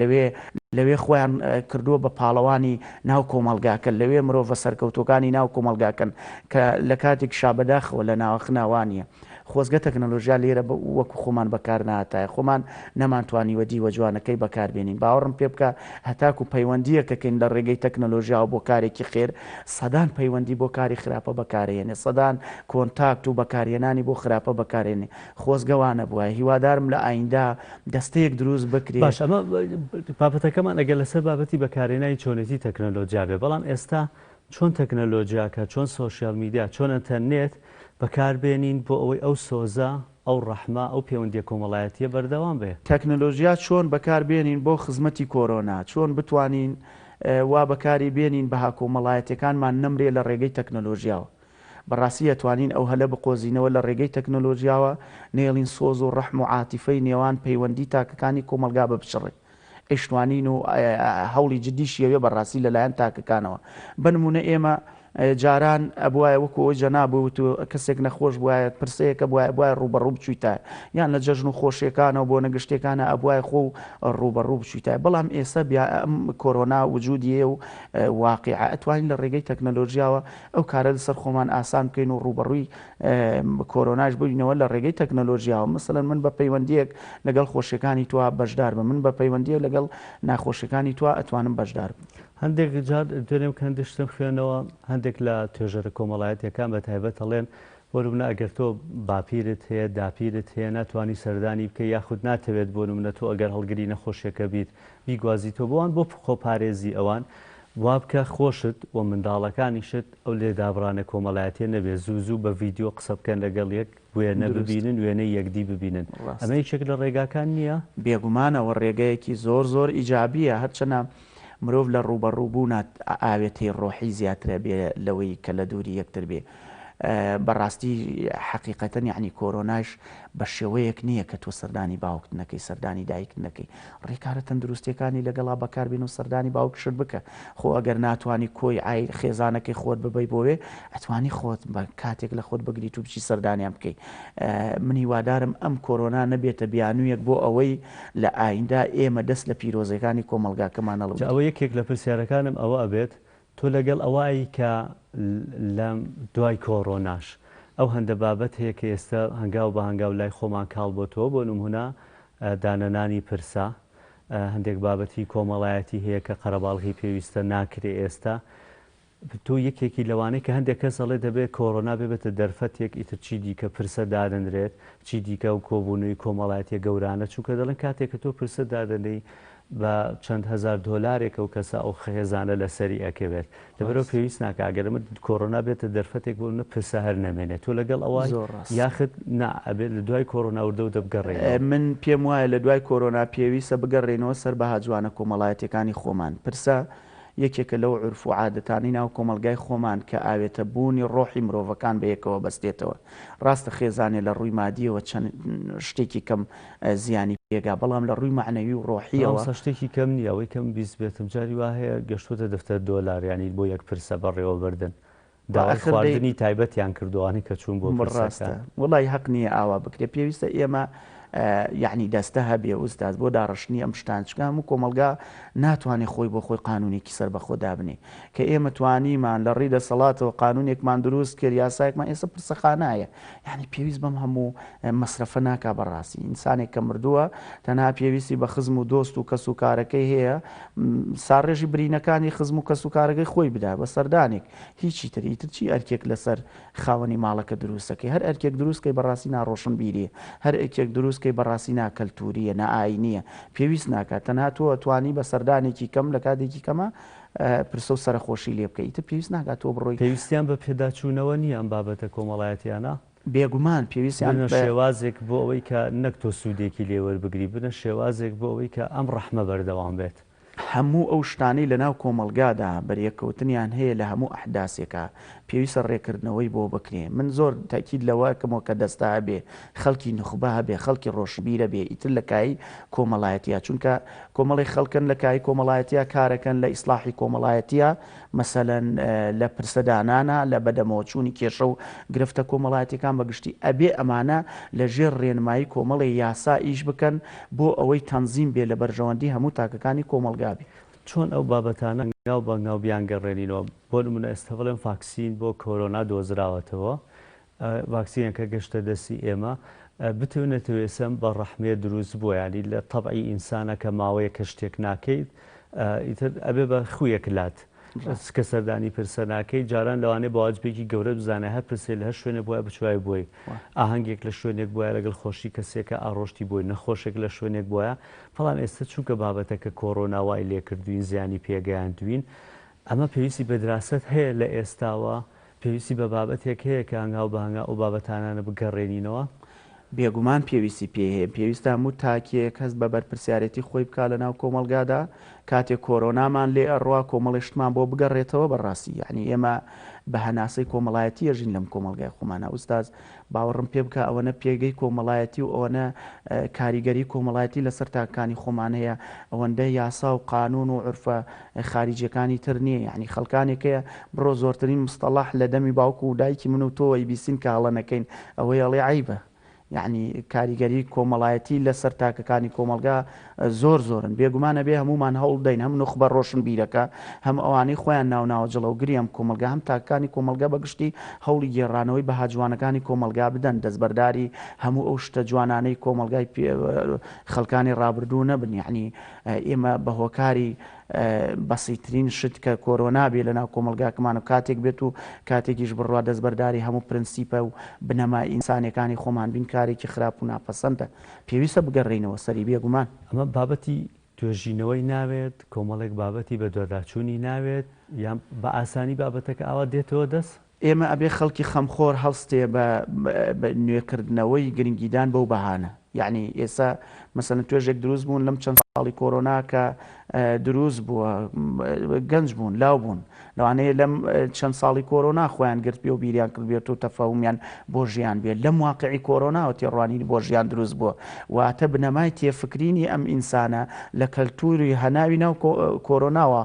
لەوێ خۆیان کردووە بە پاڵەوانی ناو کۆمەلگاکەن لەوێ مرۆڤە سەرکەوتەکانی ناو کۆمەلگاکەن کە لە کاتێک شابەداخەوە لە ناوەخناوانیە خۆزگە تەکنەلۆژیا لێرە وەکو خۆمان بەکار ناتایە خۆمان نەمانتوانیوە دیوە جوانەکەی بەکاربێنین باوەڕم پێ بکە هەتاکو پەیوەندیەکەکەین لە ڕێگەی تەکنەلۆژیاوە بۆ کارێکی خێر سەدان پەیوەندی بۆ کاری خراپە بەکارێنێ سەدان کۆنتاکت و بەکارهێنانی بۆ خراپە بەکارێنێ خۆزگەوانە بووە هیوادارم لە ئایندا دەستەیەک دروست بکرێت
باش ئەمە بابەتەکەمان ئەگەر لەسەر بابەتی بەکارهێنانی چۆنێتی تەکنەلۆژیا بێ بەڵام ئێستا چۆن تەکنەلۆژیاکە چۆن سۆشیال میدیا چۆن ئینتەرنێت بەکاربێنین بۆ ئەوەی ئەو سۆزە ئەو ڕەحمە ئەو پەیوەندیە کۆمەڵایەتیە بەردەوام بێ
تەکنەلۆژیا چۆن بەکاربێنین بۆ خزمەتی کۆرۆنا چۆن بتوانین وا بەکاری بێنین بەها کۆمەڵایەتەکانمان نەمرێ لە ڕێگەی تەکنەلۆژیاوە بەڕاستی ئەتوانین ئەو هەلە بقۆزینەوە لە ڕێگەی تەکنەلۆژیاوە نێڵین سۆز و ڕەحم و عاتیفەی نێوان پەیوەندی تاکەکانی کۆمەلگا بپشڕێت ئیشتوانین و هەوڵی جدیشیەوێ بەڕاستی لەلایەن تاکەکانەوە بنمونە ئێمە جاران ئەبواە وەکو ئەوی جەنابوت و کەسێک نەخۆش بواە پرسەیەکە بواە ڕوبەڕوو بچوویتە یان لە جەژن و خۆشیەکانەوە بۆ نەگەشتەکانە ئەبواە خۆ و ڕوبەڕوو بچوویتە بەڵام ئێستا ئەم کۆرۆنا وجودیە و واقع ئەتوانین لە ڕێگەی تەکنەلۆژیاوە ئەو کارە لەسەر خۆمان ئاسان بکەین و ڕوبەڕووی کۆرۆناش بووینەوە لە ڕێگەی تەکنەلۆژیاوە مثلەن من بە پەیوەندیەک لەگەڵ خۆشیەکانی توا بەشدار بم من بە پەیوەندیە لەگەڵ ناخۆشیەکانی توا ئەتوانم بەشدار بم
هەندێک جار دوێنێم کەندشتم خوێنەوە هەندێک لە توێژەرە کۆمەڵایەتیەکان بە تایبەت ئەڵێن وەربنە ئەگەر تۆ باپیرت هەیە داپیرت هەیە ناتوانانی سەردانی بکە یاخود ناتەوێت بۆ نمونە تۆ ئەگەر هەڵگری نەخۆشیەکە بیت بیگوازی تۆ بۆوان بۆ خۆپارێزی ئەوان وا بکە خۆشت و منداڵەکانیشت ئەو لێدابڕانە کۆمەڵایەتیە نەبێت زوو بە ڤیددیۆ قسە بکەن لەگەڵ یەک وێنە ببینن وێنەی یەکدی ببینن ئەمە یەکێک لە ڕێگاکان نییە
بێگومانەوە ڕێگەیەکی زۆر ئیجابیە هەرچەنە مرۆڤ لە ڕوبەڕووبوون ئاوێتی ڕۆحی زیاترە بێ لەوەی کە لە دووری یەکتر بێ بەڕاستی حقیقەتەن یعنی کۆرۆناش بە شێوەیەک نییە کە تۆ سەردانی باوکت نەکەی سەردانی دایکت نەکەی ڕێکارە تەندروستیەکانی لەگەڵا بەکاربێن و سەردانی باوکشت بکە خۆ ئەگەر ناتوانانی کۆی ئای خێزانەکەی خۆت ببەی بۆوێ ئەتوانی خۆت بە کاتێک لە خۆت بگریت و بچی سەردانیان بکەیت منی وادارم ئەم کۆرۆنا نەبێتە بیانوویەک بۆ ئەوەی لە ئایندا ئێمە دەست لە پیرۆزەکانی کۆمەلگاکەمانەڵ
ئەوە یەکێک لە پرسیارەکانم ئەوە ئەبێت تۆ لەگەڵ ئەوایی کە لە دوای کۆڕۆناش ئەو هەندە بابەت هەیە کە ئێستا هەنگاو بە هەنگاو لای خۆمان کاڵ بۆ تۆ بۆ نمونە دانەنانی پرسا هەندێک بابەتی کۆمەڵایەتی هەیە کە قەرەباڵغی پێویستە ناکرێ ئێستا تۆ یەکێکی لەوانەیە کە هەندێک کەس ئەڵێ دەبێت کۆڕۆنا بێتە دەرفەتێک ئیتر چی دیکە پرسە دادەنرێت چی دیکە و کۆبوونەوەی کۆمەڵایەتیە گەورانە چونکە دەڵێن کاتێک کە تۆ پرسە دادەنەی بە چەند هزار دۆلارێکە و کەسە ئەو خێزانە لەسەری ئەکەوێت لەبەرەوە پێویست ناکە ئەگەرمە کۆڕۆنا بێتە دەرفەتێک بۆ نە پرسە هەر نەمێنێت تۆ لەگەڵ ئەوە یاخت نابێت لە دوای کۆڕۆنا وردە و دەبگەڕێت
من پێم وایە لە دوای کۆرۆنا پێویستە بگەڕێنەوە سەر بەها جوانە کۆمەڵایەتەکانی خۆمان پرسە یەکێکە لەو عرف و عادەتانی ناو کۆمەلگای خۆمان کە ئاوێتە بوونی ڕۆحی مرۆڤەکان بە یەکەوە بەستێتەوە ڕاستە خێزانێ لە ڕووی مادیەوە چەند شتێکی کەم زیانی پێگا بەڵام لە ڕووی معنەوی و ڕۆحیەوە
شتێکی کەم نیە ئەوەی کەم بیست بێتم جاری وا هەیە گەشتوتە دەفتەر دۆلار ینی بۆ یەک پرسە بەڕێوە بردن داوای خواردنی تایبەتیان کردوانی کە چوون بۆ
ڕاستە وڵی حەق نییە ئاوا بکرێت پێویستە ئێمە یعنی دەستە هەبێ ئوستاز بۆ داڕشتنی ئەم شتان چکە هەموو کۆمەلگا ناتوانێت خۆی بۆ خۆی قانونێکی سەر بەخۆدا بنێ کە ئێمە توانیمان لە ڕێی دەسەڵاتەوە قانونێکمان دروست کرد یاسایەکمان ئێستا پرسەخانایە یعنی پێویست بەم هەموو مەسرەفە ناکا بەڕاستی ئینسانێک کە مردووە تەنها پێویستی بە خزم و دۆست و کەس و کارەکەی هەیە ساڕێژی برینەکانی خزم و کەس و کارەکەی خۆی بدا بە سەردانێک هیچی تریتر چی ئەرکێک لەسەر خاوەنی ماڵەکە دروستەکەی هەر ئەرکێک دروستکەی بەڕاستی ناڕۆشن بیریە هەر ئەرکێک دروستکەی بەڕاستی ناکەلتوریە نائینیە پێویست ناکات تەنها تۆ توانی بە سەردانێکی کەم لە کاتێکی کەمە پرسە و سەرخۆشی لێ بکەیت پێویست ناکات تۆ بڕۆی
پێویستیان بە پێداچوونەوە نییە ئەم بابەتە کۆمەڵایەتیانە
بێگومان پێویستیان
شێوازێک بۆ ئەوەی کە نەک تۆ سوودێکی لێوەربگری بنە شێوازێک بۆ ئەوەی کە ئەم ڕەحمە بەردەوام بێت
هەموو ئەو شتانەی لە ناو کۆمەلگادا بەریەکەوتنیان هەیە لە هەموو ئەحداسێکە پێویستە ڕێکردنەوەی بۆ بکرێ من زۆر تاکید لەوەکەمەوە کە دەستا هەبێ خەڵکی نخبە هەبێ خەڵکی ڕۆشنبیرە بێ ئیتر لە کایی کۆمەڵایەتیە چونکە کۆمەڵی خەڵکن لە کایی کۆمەڵایەتیە کارەکەن لە ئیسلاحی کۆمەڵایەتیە مەسەلەن لە پرسەدانانە لە بەدەمەوەچوونی کێشە و گرفتە کۆمەڵایەتەکان بەگشتی ئەبێ ئەمانە لە ژێر ڕێنمایی کۆمەڵی یاسا ئیش بکەن بۆ ئەوەی تەنزیم بێ لە بەرژەوەندی هەموو تاکەکانی کۆمەلگابی
چۆن ئەو بابەتانە ناو بە ناو بیانگەڕێنینەوە بۆ نمونە ئێستا بڵێن ڤاکسین بۆ کۆرۆنا دۆزراوەتەوە ڤاکسینەکە گەشتە دەستی ئێمە بتونێتەوە ئێسم بە ڕەحمێ دروست بووە ینی لە تەبعی ئینسانە کە ماوەیە کە شتێک ناکەیت ئیتر ئەبێ بە خویەکلات کە سەردانی پرسە ناکەی جاران لەوانێ باواجبێکی گەورە بزانە هەر پرسێ لە هەر شوێنە بۆە بچوای بۆی ئاهەنگێک لە شوێنێک بۆە لەگەڵ خۆشی کەسێکە ئاڕۆشتی بۆی نەخۆشێک لە شوێنێک بۆیە فەڵام ئێستا چووکە بابەتەکە کۆرۆنا وای لێکردوین زیانی پێگەیاندوین ئەمە پێویستی بە دراست هەیە لە ئێستاوە پێویستی بە بابەتێک هەیە کە هەنگاو بە هەنگا ئەو بابەتانانە بگەڕێنینەوە
بێگومان پێویستی پێ هەیە پێویستە هەموو تاکیەک کەس بە بەرپرسیارەتی خۆی بکات لە ناو کۆمەلگادا کاتێک کۆرۆنامان لێ ئەڕوا کۆمەڵیشتمان بۆ بگەڕێتەوە بەڕاستی یعنی ئێمە بە هەناسەی کۆمەڵایەتی ئەژین لەم کۆمەلگای خۆمانە ئوستاز باوەڕم پێ بکە ئەوەنە پێگەی کۆمەڵایەتی و ئەوەنە کاریگەری کۆمەڵایەتی لەسەر تاکانی خۆمان هەیە ئەوەندە یاسا و قانون و عرفە خاریجەکانی تر نییە یعنی خەڵکانێکەیە بڕۆ زۆرترین مستەڵاح لە دەمی باوکو و دایکی من و تۆی بیسین کە هەڵە نەکەین ئەوەی ئەڵێ عیبە یعنی کاریگەری کۆمەڵایەتی لەسەر تاکەکانی کۆمەلگا زۆر زۆرن بێگومانە بێ هەمومان هەوڵ دەین هەم نخبە ڕۆشن بیرەکە هەم ئەوانەی خۆیان ناوناوە جڵەوگری ئەم کۆمەلگا هەم تاکانی کۆمەلگا بەگشتی هەوڵی گێڕانەوەی بەها جوانەکانی کۆمەلگا بدەن دەستبەرداری هەموو ئەو شتە جوانانەی کۆمەلگای خەڵکانی ڕابردوو نەبن یعنی ئێمە بە هۆکاری بەسیترین شت کە کۆرۆنا بێ لە ناو کۆمەلگاکەمان و کاتێک بێت و کاتێکیش بڕوا دەستبەرداری هەموو پرنسیپە و بنەمای ئینسانەکانی خۆمان بین کارێکی خراپ و ناپەسەندە پێویستە بگەڕێینەوە سەری بێگومان
ئەمە بابەتی توێژینەوەی ناوێت کۆمەڵێک بابەتی بە دووەداچوونی ناوێت یان بە ئاسانی بابەتەکە ئاوا دێتەوە دەست
ئێمە ئەبێ خەڵکی خەمخۆر هەڵستێ بە نوێکردنەوەی گرنگیدان بەو بەهانە یعنی ئێستا مەسەلەن توێژێک دروست بوون لەم چەند ساڵی کۆرۆنا کە دروست بووە گەنج بوون لاو بوون لەوانەیە لەم چەند ساڵی کۆرۆنا خۆیان گرت بێ و بیریان کرد بێت و تەفەهومیان بۆ ژیان بێت لەم واقعی کۆرۆناوە تێڕوانی بۆ ژیان دروست بووە واتە بنەمای تێفکرینی ئەم ئینسانە لە کەلتوری هەناوی ناو کۆرۆناوە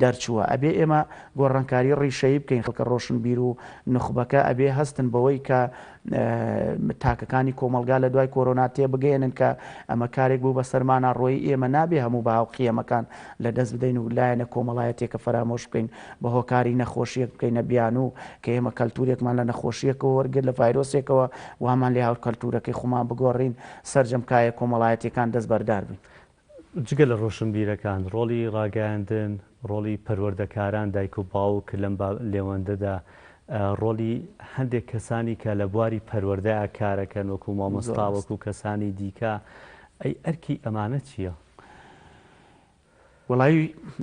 دەرچووە ئەبێ ئێمە گۆڕانکاری ڕیشەیی بکەین خەڵکە ڕۆشنبیر و نخبەکە ئەبێ هەستن بەوەی کە تاکەکانی کۆمەلگا لە دوای کۆرۆنا تێبگەێنن کە ئەمە کارێک بوو بە سەرمانە ڕۆی ئێمە نابێ هەموو باوقیەمەکان لە دەست بدەین و لایەنە کۆمەڵایەتێکە فەرامۆش بکەین بە هۆکاری نەخۆشیەک بکەینە بیان و کە ئێمە کەلتورێکمان لە نەخۆشیەکەەوە وەرگرت لە ڤایرۆسێکەوە وامان لێ هاو کەلتورەکەی خۆمان بگۆڕین سەرجەمکایە کۆمەڵایەتەکان دەست بەردار بین
جگە لە ڕۆشنبیرەکان ڕۆڵی ڕاگەاندن ڕۆڵی پەروەردەکاران دایک و باوک لەم لێوەندەدا ڕۆلی هەندێک کەسانی کە لە بواری پەروەردەیە کارەکەن وەکو مامۆستا وەکو کەسانی دیکە ئەی ئەرکی ئەمانە چییە؟
وڵی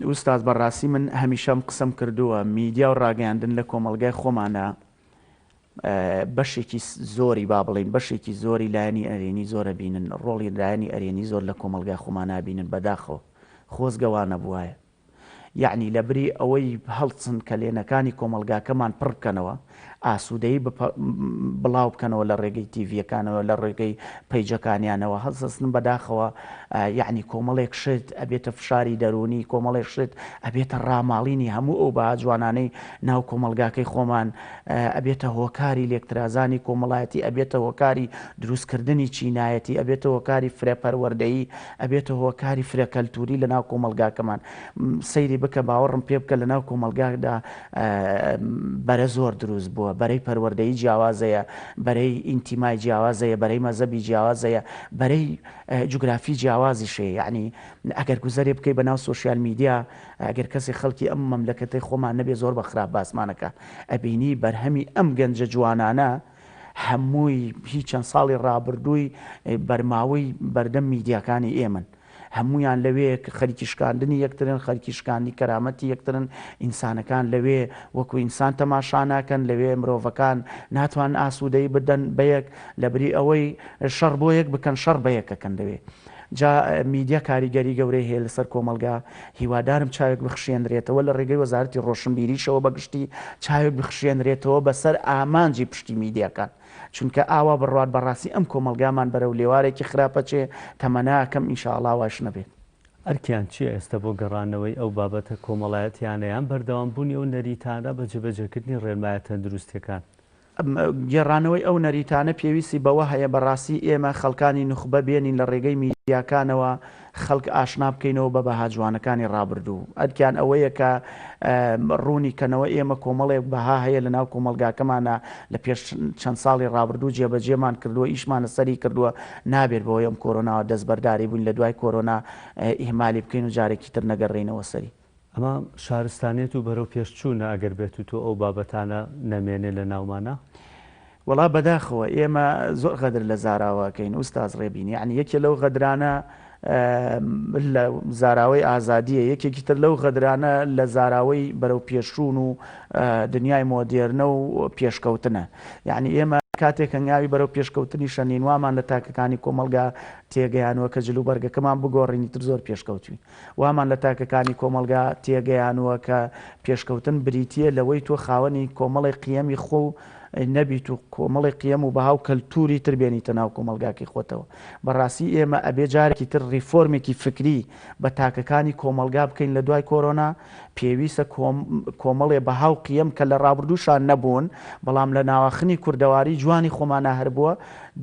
ئوستاز بەڕاستی من هەمیشەم قسەم کردووە میدیا و ڕاگەاندن لە کۆمەلگای خۆمانە بەشێکی زۆری با بڵین بەشێکی زۆری لایەنی ئەرێنی زۆرە بینن ڕۆڵی لایەنی ئەرێنی زۆر لە کۆمەلگای خۆمانە بینن بەداخەوە خۆزگەوانە بووایە یعنی لە بری ئەوەی هەڵچن کە لێنەکانی کۆمەلگاکەمان پڕ بکەنەوە ئاسوودەی بڵاو بکەنەوە لە ڕێگەی تیڤەکانەوە لە ڕێگەی پەیجەکانیانەوە هەستن بەداخەوە یعنی کۆمەڵێک شت ئەبێتە فشاری دەرونی کۆمەڵێک شت ئەبێتە ڕاماڵینی هەموو ئەو بە جوانانەی ناو کۆمەلگاکەی خۆمان ئەبێتە هۆکاری لێکترازانی کۆمەڵایەتی ئەبێتە هۆکاری دروستکردنی چینایەتی ئەبێتە هۆکاری فرێپەروەردەیی ئەبێتە هۆکاری فرێکەلتوری لە ناو کۆمەلگاکەمان سەیری بکە باوەڕم پێ بکە لە ناو کۆمەلگادا بەرە زۆر دروست بووە بەرەی پەروەردەیی جیاوازەیە بەرەی ئینتیمای جیاوازەیە بەرەی مەزەبی جیاوازەیە بەرەی جوگرافی جیاوازی شێ یعنی ئەگەر گوزەرێ بکەی بە ناو سۆشیال میدیا ئەگەر کەسی خەڵکی ئەم مەملەکەتی خۆمان نەبێ زۆر بە خراپ باسمانەکە ئەبینی بەرهەمی ئەم گەنجە جوانانە هەمووی هیچ چەند ساڵی ڕابردووی بەرماوەی بەردەم میدیاکانی ئێمن هەمویان لەوێ خەریکی شکاندنی یەکترن خەریکی شکاندنی کەرامەتی یەکترن ئینسانەکان لەوێ وەکو ئینسان تەماشا ناکەن لەوێ مرۆڤەکان ناتوان ئاسوودەی بدەن بەیەک لەبری ئەوەی شەڕ بۆ یەک بکەن شەڕ بە یەکەکەن لەوێ جا میدیا کاریگەری گەورەی هەیە لەسەر کۆمەلگا هیوادارم چاوێک بخشێنرێتەوە لە ڕێگەی وەزارەتی ڕۆشنبیریشەوە بەگشتی چاوێک بخشێنرێتەوە بەسەر ئامانجی پشتی میدیاکان چونکە ئاوا بڕات بەڕاستی ئەم کۆمەلگامان بەرەو لێوارێکی خراپەچێ تەمەناکەم ئینشاءڵڵا واش نەبێت
ئەرکیان چیە ئێستا بۆ گەڕانەوەی ئەو بابەتە کۆمەڵایەتیانەیان بەردەوامبوونی ئەو نەریتانە بە جێبەجێکردنی ڕێنمایە تەندروستیەکان
گێڕانەوەی ئەو نەریتانە پێویستی بەوە هەیە بەڕاستی ئێمە خەڵکانی نوخبە بێنین لە ڕێگەی میدیاکانەوە خەڵک ئاشنا بکەینەوە بە بەها جوانەکانی ڕابردوو ئەرکیان ئەوەیە کە ڕوونی کەنەوە ئێمە کۆمەڵێک بەها هەیە لە ناو کۆمەلگاکەمانە لە پێش چەند ساڵی ڕابردوو جێبەجێمان کردووە ئیشمانە سەری کردووە نابێت بەوەی ئەم کۆرۆناوە دەستبەرداری بووین لە دوای کۆرۆنا ئیهمالی بکەین و جارێکی تر نەگەڕێینەوە سەری
ئەمە شارستانێت و بەرەو پێشچوونە ئەگەر بێت و تۆ ئەو بابەتانە نەمێنێ لە ناومانە
وڵا بەداخەوە ئێمە زۆر غەدر لە زاراوەکەین ئوستاز ڕێبینی یعنی یەکێ لەو غەدرانە لە زاراوەی ئازادیە یەکێکی تر لەو غەدرانە لە زاراوەی بەرەو پێشوون و دنیای مۆدێرنە و پێشکەوتنە یعنی ئێمە کاتێک هەنگاوی بەرەو پێشکەوتنی شەنین وامان لە تاکەکانی کۆمەلگا تێگەیانوە کە جلوبەرگەکەمان بگۆڕینی تر زۆر پێشکەوتوین وامان لە تاکەکانی کۆمەلگا تێگەیانوە کە پێشکەوتن بریتە لەوەی تۆ خاوەنی کۆمەڵی قیەمی خۆ نەبیت و کۆمەڵی قیەم و بەهاو کەلتوری تر بێنیتە ناو کۆمەلگاکی خۆتەوە بەڕاستی ئێمە ئەبێ جارێکی تر ریفۆرمێکی فکری بە تاکەکانی کۆمەلگا بکەین لە دوای کۆرۆنا پێویستە کۆمەڵێ بەهاو قیەم کە لە ڕابردووشان نەبوون بەڵام لە ناواخنی کوردەواری جوانی خۆمانە هەربووە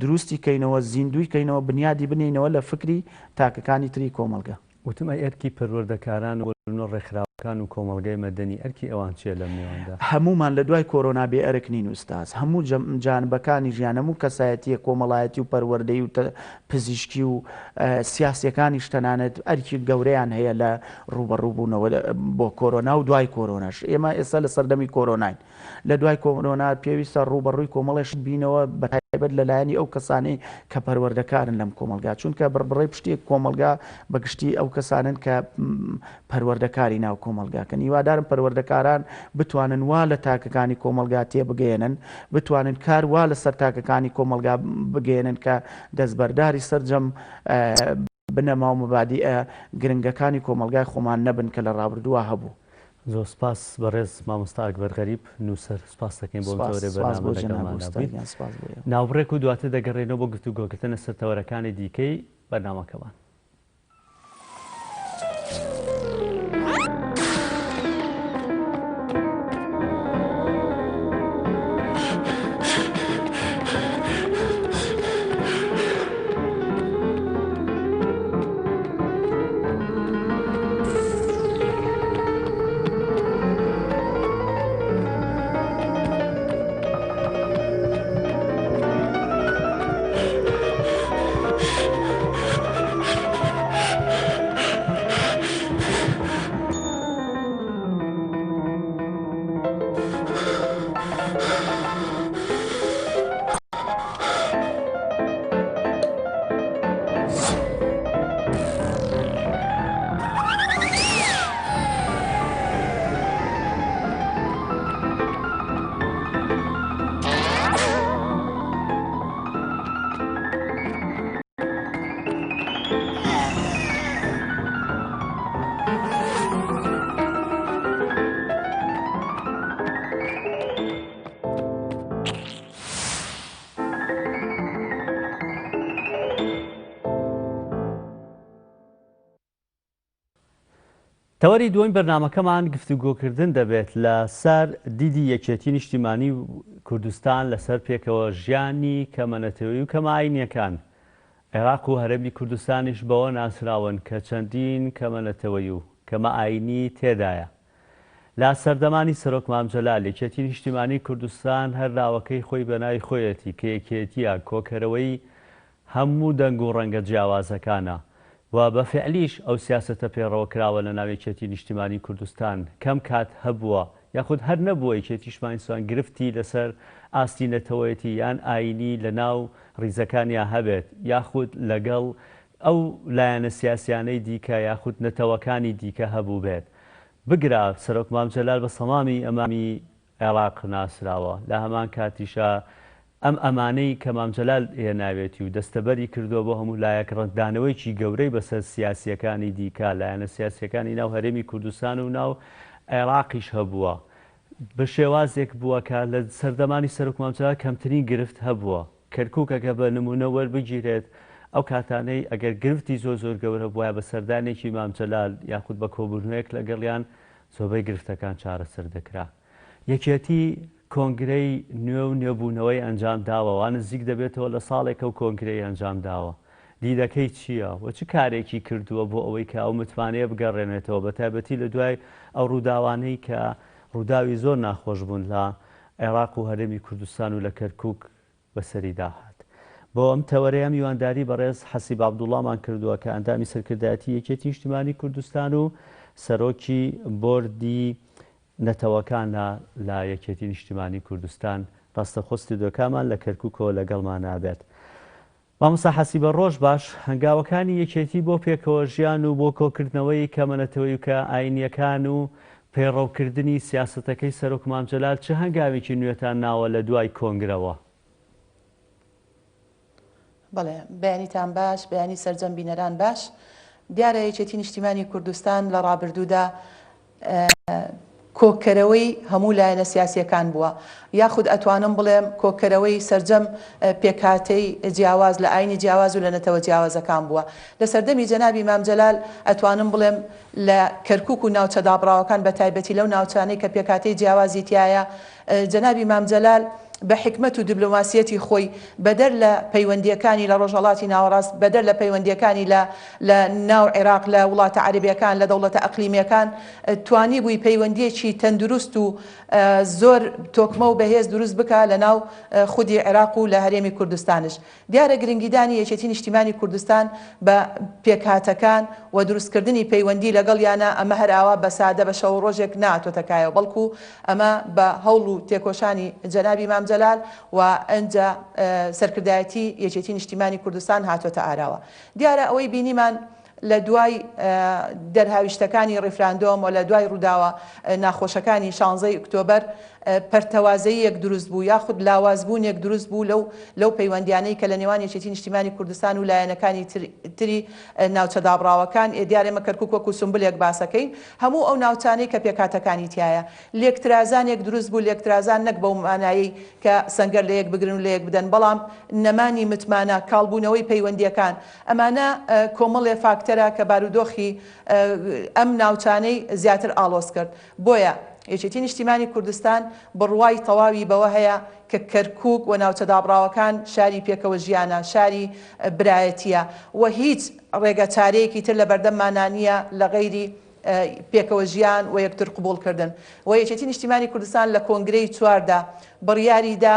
دروستی کەینەوە زیندوی کەینەوە بنیادی بنینەوە لە فکری تاکەکانی تری کۆمەلگا
وتم ئەی ئەرکی پەروەردەکاران و ڕێکخراوەکان و کۆمەلگای مەدەنی ئەرکی ئەوان چیە لەم نێواندا
هەمومان لە دوای کۆرۆنا بێ ئەرک نین ئوستاز هەموو جانبەکانی ژیان هەموو کەسایەتیە کۆمەڵایەتی و پەروەردەی و پزیشکی و سیاسیەکانی شتەنانێت ئەرکی گەورەیان هەیە لە ڕوبەڕووبوونەوە بۆ کۆرۆنا و دوای کۆرۆناش ئێمە ئێستا لە سەردەمی کۆرۆناین لە دوای کۆرۆنا پێویستە ڕوبەڕووی کۆمەڵێش بینەوە بەتایبەت لەلایەنی ئەو کەسانەی کە پەروەردەکارن لەم کۆمەلگا چونکە بڕبڕی پشتێک کۆمەلگا بەگشتی ئەو کەسانن کە پەروەردەکاری ناو کۆمەلگاکەن هیوادارم پەروەردەکاران بتوانن وا لە تاکەکانی کۆمەلگا تێبگەێنن بتوانن کار وا لەسەر تاکەکانی کۆمەلگا بگەێنن کە دەستبەرداری سەرجەم بنەما و مەبادیئە گرنگەکانی کۆمەلگای خۆمان نەبن کە لە ڕابردووە هەبوو
زۆر سپاس بەڕێز مامۆستا ئەکبەر غەریب نووسەر سپاس دەکەین بۆ تەورێ بەنامەکەماندا ناوبڕێک و دواتر دەگەڕێنەوە بۆ گفتوگۆکردنە سەر تەوەرەکانی دیکەی بەرنامەکەمان تەوەری دووەم بەرنامەکەمان گفتوگۆکردن دەبێت لە سەر دیدی یەکێتی نیشتیمانی کوردستان لەسەر پێکەوە ژیانی کەمەنەتەوەی و کەمەئاینیەکان. عێراق و هەرێمی کوردستانیش بەوە ناسراون کە چەندین کەمەنەتەوەی و کەمەئاینی تێدایە. لا سەردەمانی سەرۆک مام جەلال یەکێتی نیشتیمانی کوردستان هەر راوەکەی خۆی بەناوی خۆیەتی کە یەکێتیە کۆکەرەوەی هەموو دەنگ و ڕەنگە جیاوازەکانە و بە فعلیش ئەو سیاسەتە پێڕەوە کراوە لە ناو یەکێتی نیشتیمانی کوردستان کەم کات هەبووە یاخود هەر نەبووە یەکێتیشمان سوان گرفتی لەسەر ئاستی نەتەوەیەتی یان ئاینی لە ناو ڕیزەکانیان هەبێت یاخود لەگەڵ ئەو لایەنە سیاسیانەی دیکە یاخود نەتەوەکانی دیکە هەبوو بێت. بگرا سەرۆک مام جەلال بە سەڵامی ئەمامی عێراق ناسراوە لە هەمان کاتیشە ئەم ئەمانەی کە مام جەلال هێناوێتی و دەستەبەری کردووە بۆ هەموو لایەک ڕەنگدانەوەیکی گەورەی بەسەر سیاسیەکانی دیکە لایەنە سیاسیەکانی ناو هەرێمی کوردستان و ناو عێراقیش هەبووە بە شێوازێک بووە کە لە سەردەمانی سەرۆک مام جەلال کەمترین گرفت هەبووە. کەرکووکەکە بە نمونە وەربگیرێت ئەو کاتانەی ئەگەر گرفتی زۆر گەورە بووە بە سەردانێکی مام جەلال یاخود بە کۆبوونەوەیەک لەگەڵیان زۆربەی گرفتەکان چارەسەر دەکرا. یەکێتی کۆنگرەی نوێ و نوێبوونەوەی ئەنجام داوە نزیک دەبێتەوە لە ساڵێکە و کۆنگرەی ئەنجام داوە. دیدەکەی چییە و چ کارێکی کردووە بۆ ئەوەی کە ئەو متمانەیە بگەڕێنێتەوە بە تایبەتی لە دوای ئەو ڕووداوانەی کە ڕووداوی زۆر ناخۆش بوون لە عێراق و هەرێمی کوردستان و لە کەرکووک بەسەری داهات. بۆ ئەم تەوەرەیە میوانداری بەڕێز حەسیب عەبدوڵڵامان کردووە کە ئەندامی سەرکردایەتی یەکێتی نیشتیمانی کوردستان و سەرۆکی بۆردی نەتەوەکانە لە یەکێتی نیشتیمانی کوردستان ڕاستەخۆستی دۆکامان لە کەرکووکەوە لەگەڵمان نابێت. مامۆستا حەسیبە ڕۆژ باش هەنگاوەکانی یەکێتی بۆ پێکەوە ژیان و بۆ کۆکردنەوەی کەمەنەتەوەی و کە ئاینیەکان و پێڕەوکردنی سیاسەتەکەی سەرۆک مام جەلال چه هەنگاوێکی نوێتان ناوە لە دوای کۆنگرەوە؟
بەڵێ بەیانیتان باش بەیانی سەرجەم بینەران باش دیارە یەکێتی نیشتیمانی کوردستان لە ڕابردوودا کۆکەرەوەی هەموو لایەنە سیاسیەکان بووە یاخود ئەتوانم بڵێم کۆکەرەوەی سەرجەم پێکهاتەی جیاواز لە ئاینی جیاواز و لە نەتەوە جیاوازەکان بووە. لە سەردەمی جەنابی مام جەلال ئەتوانم بڵێم لە کەرکووک و ناوچە دابڕاوەکان بە تایبەتی لەو ناوچانەی کە پێکهاتەی جیاوازی تایە جەنابی مام جەلال بە حکمت و دیبلۆماسیەتی خۆی بەدەر لە پەیوەندیەکانی لە ڕۆژهەڵاتی ناوەڕاست بەدەر لە پەیوەندیەکانی لە ناو عێراق لە وڵاتە عەرەبیەکان لە دەوڵەتە ئەقلیمیەکان توانی بووی پەیوەندیەکی تەندروست و زۆر تۆکمە و بەهێز دروست بکە لە ناو خودی عێراق و لە هەرێمی کوردستانش. دیارە گرنگیدانی یەکێتی نیشتیمانی کوردستان بە پێکهاتەکان و دروستکردنی پەیوەندی لەگەڵ یانە ئەمە هەراوە بە سادە بە شەو ڕۆژێک ناتۆتەکایەوە بەڵکو ئەمە بە هەوڵ و تێکۆشانی جەنابی مام جەلال و ئەنجا سەرکردایەتی یەکێتی نیشتیمانی کوردستان هاتۆتە ئاراوە. دیارە ئەوەی بینیمان لە دوای دەرهاویشتەکانی ڕیفراندۆم و لە دوای ڕووداوە ناخۆشەکانی 16 ئۆکتۆبەر پەرتەوازەیەک دروست بوو یاخود لاوازبوونێک دروست بوو لەو پەیوەندیانەی کە لە نێوان یەکێتی نیشتیمانی کوردستان و لایەنەکانی تری ناوچە دابڕاوەکان دیارێمە کەرکووک وەکو سمبولێک باسەکەین هەموو ئەو ناوچانەی کە پێکهاتەکانی تایە لێکترازانێک دروست بوو لێکترازان نەک بەو مانایی کە سەنگەر لە یەک بگرن و لە یەک بدەن بەڵام نەمانی متمانە کاڵبوونەوەی پەیوەندیەکان ئەمانە کۆمەڵێ فاکتەرە کە بارودۆخی ئەم ناوچانەی زیاتر ئاڵۆز کرد. بۆیە یەکێتی نیشتیمانی کوردستان بڕوای تەواوی بەوە هەیە کە کەرکووک و ناوچە دابڕاوەکان شاری پێکەوە ژیانە شاری برایەتیە و هیچ ڕێگە چارەیەکی تر لە بەردەممانانیە لە غەیری پێکەوە ژیان و یەکتر قبوڵکردن و یەکێتی نیشتیمانی کوردستان لە کۆنگرەی چواردا بڕیاریدا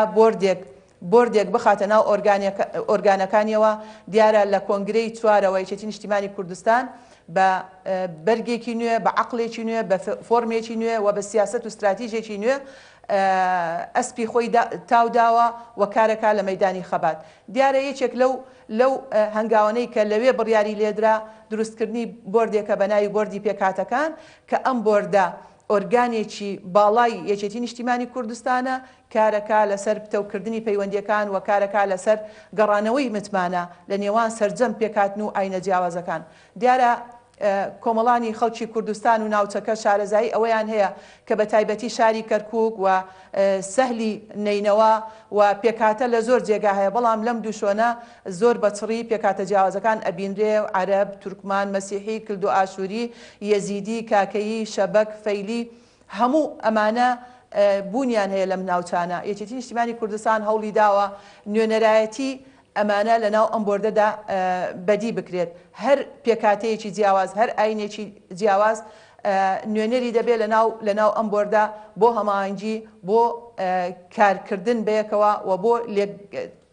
بۆردێک بخاتە ناو ئۆرگانەکانیەوە دیارە لە کۆنگرەی چوارەوە یەکێتی نیشتیمانی کوردستان بە بەرگێکی نوێ بە عەقڵێکی نوێ بە فۆرمێکی نوێ و بە سیاسەت و استراتیژێکی نوێ ئەسپی خۆی تاوداوە و کارەکە لە مەیدانی خەبات. دیارە یەکێک لەو هەنگاوانەی کە لەوێ بڕیاری لێدرا دروستکردنی بۆردێکە بە ناوی بۆردی پێکهاتەکان کە ئەم بۆردە ئۆرگانێکی باڵای یەکێتی نیشتیمانی کوردستانە کارەکە لەسەر پتەوکردنی پەیوەندیەکان و کارەکە لەسەر گەڕانەوەی متمانە لە نێوان سەرجەم پێکهاتن و ئاینە جیاوازەکان. دیارە کۆمەڵانی خەڵکی کوردستان و ناوچەکە شارەزایی ئەوەیان هەیە کە بە تایبەتی شاری کەرکووک و سەهلی نینەوە و پێکاتە لە زۆر جێگا هەیە بەڵام لەم دووشۆنە زۆر بەچڕی پێکاتە جیاوازەکان ئەبینرێ عەرەب، تورکمان، مەسیحی، کلد و ئاشووری، یەزیدی، کاکەیی، شەبەک، فەیلی هەموو ئەمانە بوونیان هەیە لەم ناوچانە. یەکێتی نیشتیمانی کوردستان هەوڵی داوە نوێنەرایەتی ئەمانە لە ناو ئەم بۆردەدا بەدی بکرێت. هەر پێکاتەیەکی جیاواز، هەر ئاینێکی جیاواز نوێنەری دەبێت لە ناو ئەم بۆردە بۆ هەماهەنگی بۆ کارکردن بەیەکەوە و بۆ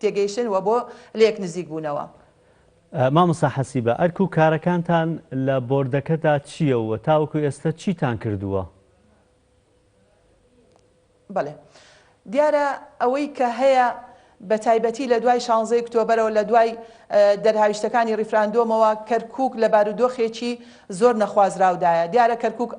تێگەیشتن و بۆ لێک نزیک بوونەوە.
مامۆستا حەسیبە، ئەرک و کارەکانتان لە بۆردەکەدا چییە و تاوەکو ئێستا چیتان کردووە؟
بەڵێ دیارە ئەوەی کە هەیە بە تایبەتی لە دوای 16 ئۆکتۆبەرەوە لە دوای دەرهاویشتەکانی ڕیفراندۆمەوە کەرکووک لە بارودۆخێکی زۆر نەخوازراودایە. دیارە کەرکووک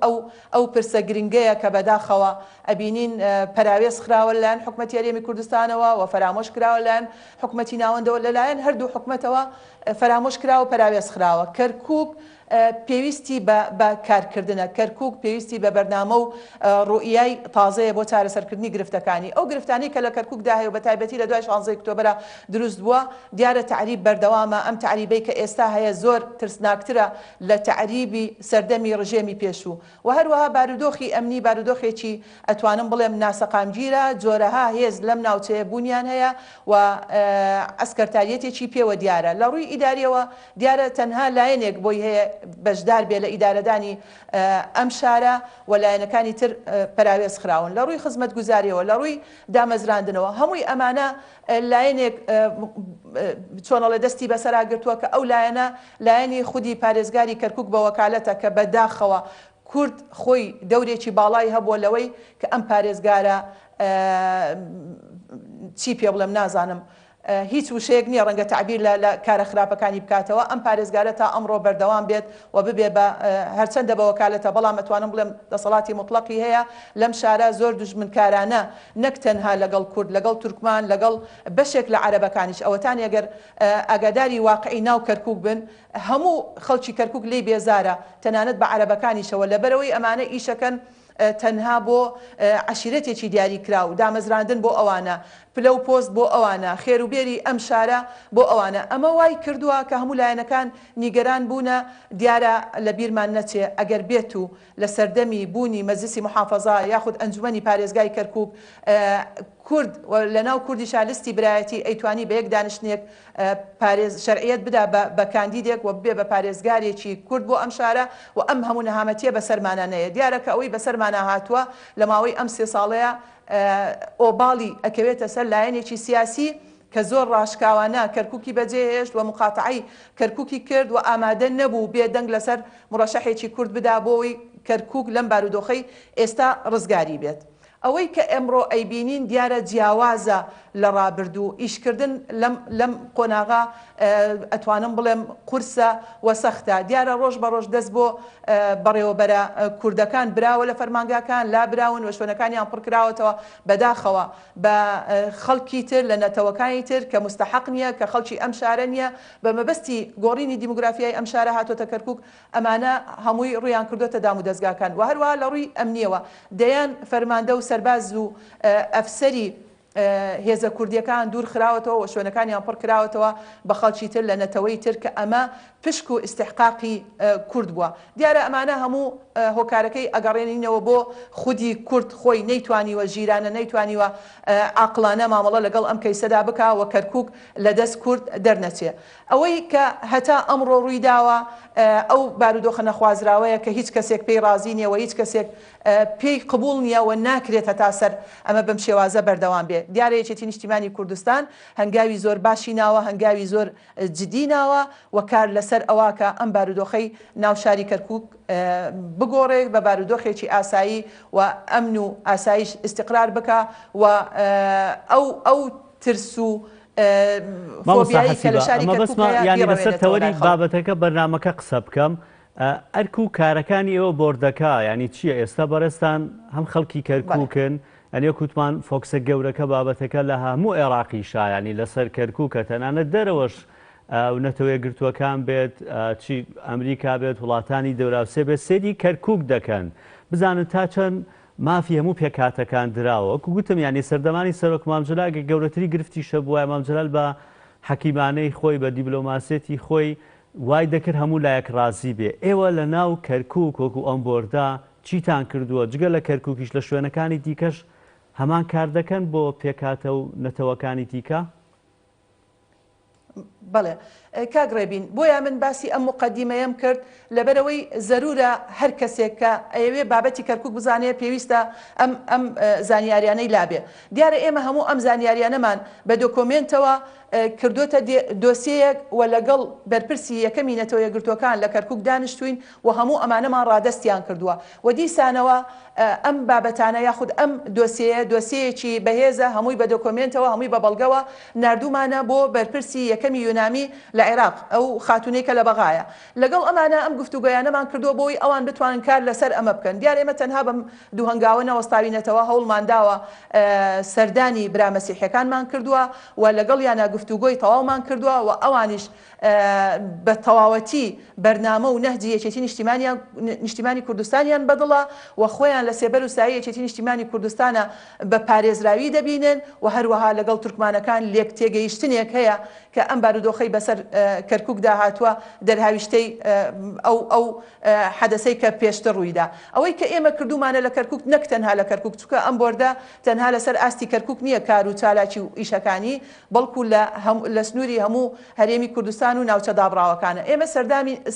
ئەو پرسە گرنگەیە کە بەداخەوە ئەبینین پەراوێز خراوە لەلایەن حکومەتی هەرێمی کوردستانەوە و فەرامۆش کراوە لەلایەن حکومەتی ناوەندەوە لەلایەن هەردوو حکومەتەوە فەرامۆش کراوە پەراوێز خراوە. کەرکووک پێویستی بە کارکردنە، کەرکووک پێویستی بە بەرنامە و ڕوئیای تازەیە بۆ چارەسەرکردنی گرفتەکانی. ئەو گرفتانەی کە لە کەرکووکدا هەیە و بە تایبەتی لە دوای 16 ئۆکتۆبەرە دروست بووە، دیارە تعریب بەردەوامە. ئەم تعریبەی کە ئێستا هەیە زۆر ترسناکترە لە تعریبی سەردەمی ڕژێمی پێشوو و هەروەها بارودۆخی ئەمنی بارودۆخێکی ئەتوانم بڵێم ناسەقامگیرە، جۆرەها هێز لەم ناوچەیە بوونیان هەیە و ئەسکەرتاریەتێکی پێوە دیارە. لە ڕووی ئیداریەوە دیارە تەنها لایەنێک بۆی هەیە بەشدار بێ لە ئیدارەدانی ئەم شارە و لایەنەکانی تر پەراوێز خراون. لە ڕووی خزمەت گوزاریەوە، لە ڕووی دامەزراندنەوە، هەمووی ئەمانە لایەنێک چۆنەڵێ دەستی بەسەراگرتووە کە ئەو لایەنی خودی پارێزگاری کەرکووک بە وەکالەتە کە بەداخەوە کورد خۆی دەورێکی باڵای هەبووە لەوەی کە ئەم پارێزگارە چی پێ بڵێم نازانم هیچ وشەیەک نییە ڕەنگە تعبیر لە کارە خراپەکانی بکاتەوە. ئەم پارێزگارە تا ئەمڕۆ بەردەوام بێت و ببێ بە هەرچەندە بە وەکالەتە بەڵام ئەتوانم بڵێم دەسەڵاتی مطلقی هەیە لەم شارە. زۆر دوژمنکارانە نەک تەنها لەگەڵ کورد، لەگەڵ تورکمان، لەگەڵ بەشێک لە عەرەبەکانیش ئەوەتان ئەگەر ئاگاداری واقعی ناو کەرکووک بن، هەموو خەڵکی کەرکووک لێی بێزارە تەنانەت بە عەرەبەکانیشەوە لەبەرەوەی ئەمانە ئیشەکەن تەنها بۆ عەشیرەتێکی دیاری کراو، دامەزراندن بۆ ئەوانە، پلە و پۆست بۆ ئەوانە، خێروبێری ئەم شارە بۆ ئەوانە. ئەمە وای کردووە کە هەموو لایەنەکان نیگەران بوونە دیارە لە بیرمان نەچێ ئەگەر بێت و لە سەردەمی بوونی مەجلیسی محافەزا یاخود ئەنجومەنی پارێزگای کەرکووک کورد لە ناو کوردی شالستی برایەتی ئەیتوانی بە یەک دانیشتنێک شەرعیەت بدا بە کاندیدێک و بێ بە پارێزگارێکی کورد بۆ ئەم شارە و ئەم هەموو نەهامەتیە بەسەرمانانەیە. دیارە کە ئەوەی بەسەرمانە هاتووە لە ماوەی ئەم 3 ساڵەیە ئۆباڵی ئەکەوێتە سەر لایەنێکی سیاسی کە زۆر ڕاشکاوانە کەرکووکی بەجێهێشت و مقاتعی کەرکووکی کرد و ئامادە نەبوو بێدەنگ لەسەر مڕەشەحێکی کورد بدا بۆەوەی کەرکووک لەم بارودۆخەی ئێستا ڕزگاری بێت. ئەوەی کە ئەمڕۆ ئەیبینین دیارە جیاوازە لە ڕابردوو ئیشکردن لەم قۆناغا ئەتوانم بڵێم قورسە و سەختە. دیارە ڕۆژ بە ڕۆژ دەست بۆ بەڕێوەبەرە کوردەکان براوە لە فەرمانگاکان لا براون و شوێنەکانیان پڕکراوەتەوە بەداخەوە بە خەڵکی تر لە نەتەوەکانی تر کە مستحق نییە، کە خەڵکی ئەم شارە نییە، بە مەبەستی گۆڕینی دیموگرافیای ئەم شارە هاتۆتە کەرکووک. ئەمانە هەمووی ڕویان کردوتە دام و دەستگاکان و هەروە لە ڕووی ئەمنیەوە دەیان فەرماندە و سەرباز و ئەفسەری هێزە کوردیەکان دوور خراوەتەوە و شوێنەکانیان پڕ کراوەتەوە بە خەڵکی تر لە نەتەوەی تر کە ئەمە پشک و استحقاقی کورد بووە. دیارە ئەمانە هەموو هۆکارەکەی ئەگەڕێنینەوە بۆ خودی کورد خۆی نەیتوانیوە ژیرانە نەیتوانیوە عاقلانە مامەڵە لەگەڵ ئەم کەیسەدا بکا و کەرکووک لە دەست کورد دەرنەچێ. ئەوەی کە هەتا ئەمڕۆ ڕووی داوە ئەو بارودۆخە نەخوازراوەیە کە هیچ کەسێک پێی رازی نییە و هیچ کەسێک پێی قبول نییە و ناکرێت هەتا سەر ئەمە بەم شێوازە بەردەوام بێ. دیارە یەکێتی نیشتیمانی کوردستان هەنگاوی زۆر باشی ناوە، هەنگاوی زۆر جدی ناوە و کار لەسەر ئەوواکە ئەم بارودۆخەی ناوشاری کەرکووک بگۆڕێک بە بارودۆخێکی ئاسایی و ئەمن و ئاسایش استقرار بکە و ئەو ترس و
ینی بەسەر تەوەری بابەتەکە بەرنامەکە قسە بکەم. ئەرک و کارەکانی ئێوە بۆردەکە ینی چییە؟ ئێستا بەڕێستان هەم خەڵکی کەرکووکن ئەنیە کووتمان فۆکسە گەورەکە بابەتەکە لە هەموو عێراقیشا ینی لەسەر کەرکووکە تەنانەت دەرەوەش و نەتەوە یەکگرتووەکان بێت چی ئەمریکا بێت وڵاتانی دەوراوسێ بێت سێری کەرکووک دەکەن بزانن تا چەند مافی هەموو پێکاتەکان دراوە وەکو گوتم یانی سەردەمانی سەرۆک مامجلال گەورەتری گرفتی شە بووە مامجلال بە حەکیمانەی خۆی بە دیبلۆماسێتی خۆی وای دەکرد هەموو لایەک ڕازی بێ ئێوە لە ناو کەرکووک وەکو ئەم بۆردا چیتان کردووە جگە لە کەرکووکیش لە شوێنەکانی دیکەش هەمان کار دەکەن بۆ پێکاتە و نەتەوەکانی دیکە؟
بەڵێ کاگڕێبین بۆیە من باسی ئەم مقدیمەیەم کرد لەبەرەوەی زەرورە هەر کەسێک کە ئەوێ بابەتی کەرکووک بزانێ پێویستە ئەم زانیاریانەی لابێ دیارە ئێمە هەموو ئەم زانیاریانەمان بە دۆکۆمنتەوە کردوتە دۆسیەک و لەگەڵ بەرپرسی یەکەمی نەتەوە یەکگرتووەکان لە کەرکووک دانیشتوین و هەموو ئەمانەمان ڕادەستیان کردووە و دیسانەوە ئەم بابەتانە یاخود ئەم دۆسیەیەکی بەهێزە هەمووی بە دۆکۆمنتەوە هەمووی بە بەڵگەوە نردومانە بۆ بەرپرسی یەکەمی یۆنامی لە عێراق ئەو خاتونەی کە لە بەغایە لەگەڵ ئەمانە ئەم گفتوگۆیانەمان کردووە بۆی ئەوان بتوانن کار لەسەر ئەمە بکەن دیارە ئێمە تەنها بەم دوو هەنگاوە نەوەستاوینەتەوە هەوڵمانداوە سەردانی برامەسیحیەکانمان کردووە و لەگەڵ یانە گفتوگۆی تەواومان کردووە و ئەوانیش بە تەواوەتی بەرنامە و نەهجی یەکێتی نیشتیمانی کوردستانیان بەدڵە و خۆیان لە سێبەر و سایی یەکێتی نیشتیمانی کوردستانە بە پارێزراوی دەبینن و هەروەها لەگەڵ تورکمانەکان لێک تێگەیشتنێک هەیە کە ئەم بارودۆخەی بەسەر کەرکووکدا هاتووە دەرهاویشتەی ئەو حەدەسەی کە پێشتر ڕوویدا ئەوەی کە ئێمە کردومانە لە کەرکووک نەک تەنها لە کەرکووک چووکە ئەم بۆردە تەنها لەسەر ئاستی کەرکووک نییە کار و چالاکی و ئیشەکانی بەڵکو لە سنووری هەموو هەرێمی کوردستان و ناوچە دابڕاوەکانە ئێمە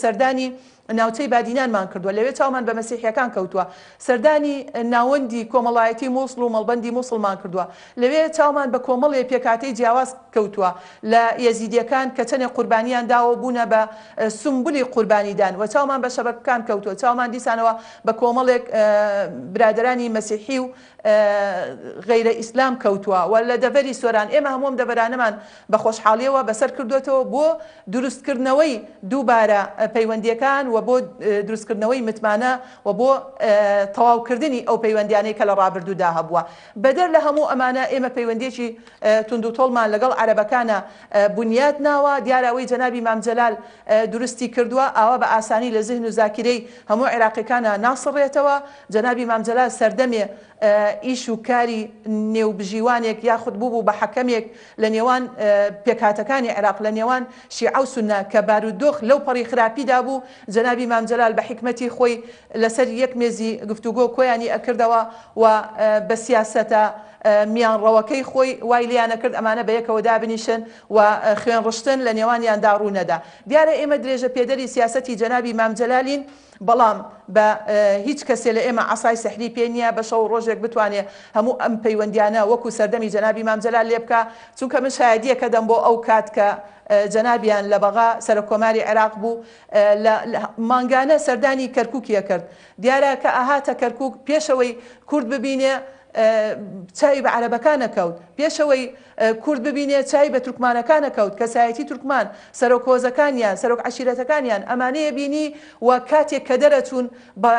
سەردانی ناوچەی بادینانمان کردووە لەوێ چاومان بە مەسیحیەکان کەوتووە سەردانی ناوەندی کۆمەڵایەتی مووسڵ و مەڵبەندی مووسڵمان کردووە لەوێ چاومان بە کۆمەڵێ پێکاتەی جیاواز کەوتووە لە یەزیدیەکان کە چەنێ قوربانیان داوە بوونە بە سمبولی قوربانیدان و چاومان بە شەبەکەکان کەوتووە چاومان دیسانەوە بە کۆمەڵێک برادرانی مەسیحی و غەیرە ئیسلام کەوتووە و لە دەڤەری سۆران ئێمە هەموم دەبەرانەمان بە خۆشحاڵیەوە بەسەر کردوێتەوە بۆ دروستکردنەوەی دووبارە پەیوەندیەکان و بۆ دروستکردنەوەی متمانە و بۆ تەواوکردنی ئەو پەیوەندیانەی کە لە ڕابردوودا هەبووە بەدەر لە هەموو ئەمانە ئێمە پەیوەندێکی تونند و تۆڵمان لەگەڵ عەرەبەکانە بنیاد ناوە دیارەوەی جەنابی مامجەلال دروستی کردووە ئاوا بە ئاسانی لە ذهن و زاکرەی هەموو عێراقیەکانە ناسڕێتەوە جەنابی مامجەلال سەردەمێ ئیش و کاری نێوبژیوانێک یاخود بوو بە حەکەمێک لە نێوان پێکاتەکانی عێراق لە نێوان شیعە و سونە کە بارودۆخ لەو پەڕی خراپیدا بوو جەنابی مامجەلال بە حکمەتی خۆی لەسەر یەک مێزی گفتوگۆ کۆیانی ئەکردەوە و بە سیاسەتە میانڕەوەکەی خۆی وای لیانە کرد ئەمانە بە یەکەوە دابنیشن و خوێن ڕشتن لە نێوانیاندا ڕوونەدا دیارە ئێمە درێژە پێدەری سیاسەتی جەنابی مامجەلالین بەڵام بە هیچ کەسێ لە ئێمە عەسای سەحری پێ نییە بە شەو ڕۆژێک بتوانێت هەموو ئەم پەیوەندیانە وەکو سەردەمی جەنابی مامجەلال لێ بکە چونکە من شایەدیەکە دەم بۆ ئەو کات کە جەنابیان لە بەغا سەرۆکۆماری عێراق بوو مانگانە سەردانی کەرکووکیە کرد دیارە کە ئاهاتە کەرکووک پێشەوەی کورد ببینێ چای بە عەرەبەکانە کەوت پێشەوەی کورد ببینێ چای بە تورکمانەکانە کەوت کەسایەتی تورکمان سەرۆک هۆزەکانیان سەرۆک عەشیرەتەکانیان ئەمانەیە بینی و کاتێک کە دەرەچوون بە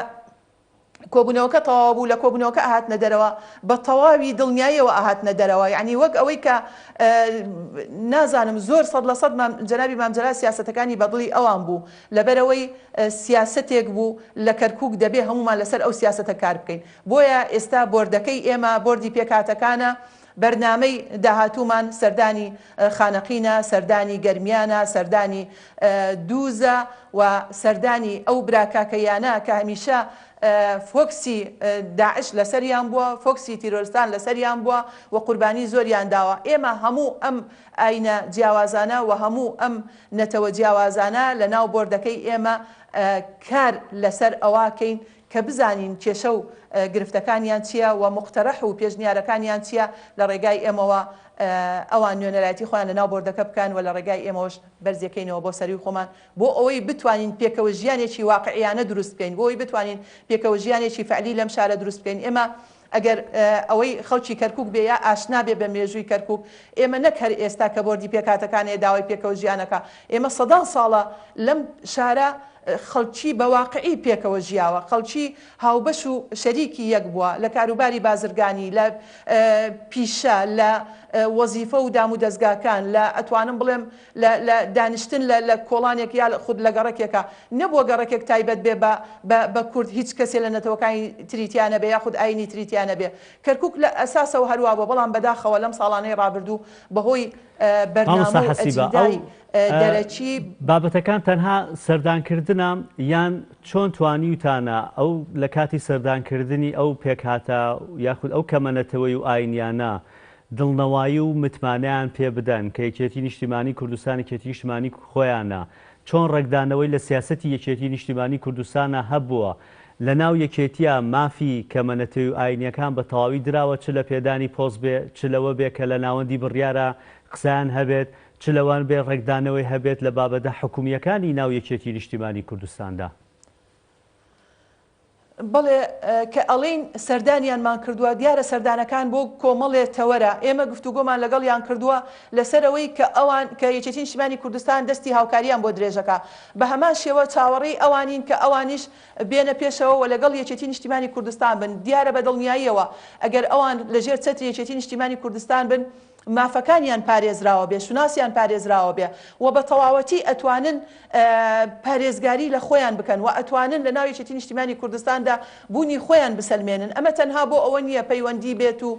کۆبوونەوەکە تەواو بوو لە کۆبوونەوەکە ئاهاتنە دەرەوە بە تەواوی دڵنیاییەوە ئاهاتنە دەرەوە یعنی وەک ئەوەی کە نازانم زۆر 100% جەنابی مامجەلال سیاسەتەکانی بەدڵی ئەوان بوو لەبەرەوەی سیاسەتێک بوو لە کەرکووک دەبێ هەمومان لەسەر ئەو سیاسەتە کار بکەین بۆیە ئێستا بۆردەکەی ئێمە بۆردی پێکاتەکانە بەرنامەی داهاتوومان سەردانی خانەقینە سەردانی گەرمیانە سەردانی دووزە و سەردانی ئەو براکاکەیانە کە هەمیشە فۆکسی داعش لەسەریان بووە فۆکسی تیرۆریستان لەسەریان بووە و قوربانی زۆریان داوە ئێمە هەموو ئەم ئاینە جیاوازانە و هەموو ئەم نەتەوە جیاوازانە لە ناو بۆردەکەی ئێمە کار لەسەر ئەواکەین کە بزانین کێشە و گرفتەکانیان چییە و مقتەرەح و پێشنیارەکانیان چییە لە ڕێگای ئێمەوە ئەوان نوێنەرایەتی خۆیان لە ناو بۆردەکە بکەن و لە ڕێگای ئێمەوەش بەرزەکەینەوە بۆ سەری خۆمان بۆ ئەوەی بتوانین پێکەوە ژیانێکی واقعیانە دروست بکەین بۆ ئەوەی بتوانین پێکەوە ژیانێکی فعلی لەم شارە دروست بکەین ئێمە ئەگەر ئەوەی خەڵکی کەرکووک بێ یا ئاشنا بێ بە مێژووی کەرکووک ئێمە نەک هەر ئێستا کە بۆردی پێکاتەکانێ داوای پێکەوە ژیانەکە ئێمە سەدان ساڵە لەم شارە خەڵکی بەواقعی پێکەوە ژیاوە، خەڵکی هاوبەش و شەریکی یەک بووە لە کاروباری بازرگانی، لە پیشە، لە وەزیفە و دام و دەستگاکان، لە ئەتوانم بڵێم لە دانیشتن لە کۆڵانێک یا خود لە گەڕێکێکە نەبووە گەڕێکێک تایبەت بێ بە کورد هیچ کەسێ لە نەتەوەکانی تریتیانە بێ یاخود ئاینی تریتیانە بێ. کەرکووک لە ئەساسەوە هەروە بە بەڵام بەداخەوە لەم ساڵانەی ڕابردوو بەهۆی بەرنامە و ئەجندای دەرەچی
بابەتەکان تەنها سەردانکردنە یان چۆن توانیوتانە ئەو لە کاتی سەردانکردنی ئەو پێکهاتە یاخود ئەو کەمەنەتەوەی و ئاینیانە دڵنەوایی و متمانیان پێ بدەن کە یەکێتی نیشتیمانی کوردستانی کێتی نیشتیمانی خۆیانە، چۆن ڕێکدانەوەی لە سیاسەتی یەکێتی نیشتیمانی کوردستانە هەبووە لە ناو یەکێتیە مافی کەمەنەتەوەی و ئاینیەکان بە تەواوی دراوە، چ لە پێدانی پۆست بێ، چ لەوە بێ کە لە ناوەندی بڕیارە قسەیان هەبێت، چ لەوان بێ ڕێکدانەوەی هەبێت لە بابەتە حکوومیەکانی ناو یەکێتی نیشتیمانی کوردستاندا.
بەڵێ کە ئەڵین سەردانیانمان کردووە دیارە سەردانەکان بۆ کۆمەڵێ تەوەرە، ئێمە گفتوگۆمان لەگەڵیان کردووە لەسەرەوەی کە ئەوان کە یەکێتی نیشتیمانی کوردستان دەستی هاوکاریان بۆ درێژەکە، بە هەمان شێوە چاوەڕێی ئەوانین کە ئەوانیش بێنە پێشەوە و لەگەڵ یەکێتی نیشتیمانی کوردستان بن. دیارە بە دڵنیاییەوە ئەگەر ئەوان لەژێر چەتری یەکێتی نیشتیمانی کوردستان بن مافەکانیان پارێزراوە بێ، شوناسیان پارێزراوە بێ و بە تەواوەتی ئەتوانن پارێزگاری لە خۆیان بکەن و ئەتوانن لە ناو یەکێتی نیشتیمانی کوردستاندا بوونی خۆیان بسەلمێنن. ئەمە تەنها بۆ ئەوە نییە پەیوەندی بێت و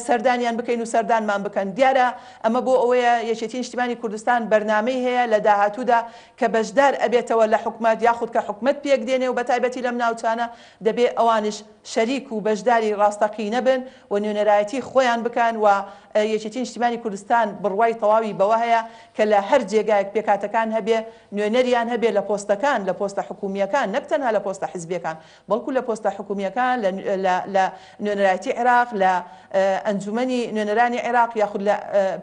سەردانیان بکەین و سەردانمان بکەن. دیارە ئەمە بۆ ئەوەیە یەکێتی نیشتیمانی کوردستان بەرنامەی هەیە لە داهاتوودا کە بەشدار ئەبێتەوە لە حکومەت یاخود کە حکومەت پێک دێنێ و بەتایبەتی لەم ناوچانە دەبێ ئەوانش شەریک و بەشداری ڕاستەقینە بن و نوێنەرایەتی خۆیان بکەن و یەکێتی نیشتیمانی کوردستان بڕوای تەواوی بەوە هەیە کە لە هەر جێگایەک پێکاتەکان هەبێ نوێنەریان هەبێ لە پۆستەکان، لە پۆستە حکوومیەکان، نەک تەنها لە پۆستە حیزبیەکان بەڵکو لە پۆستە حکوومیەکان، لە نوێنەرایەتی عێراق، لە ئەنجومەنی نوێنەرانی عێراق یاخود لە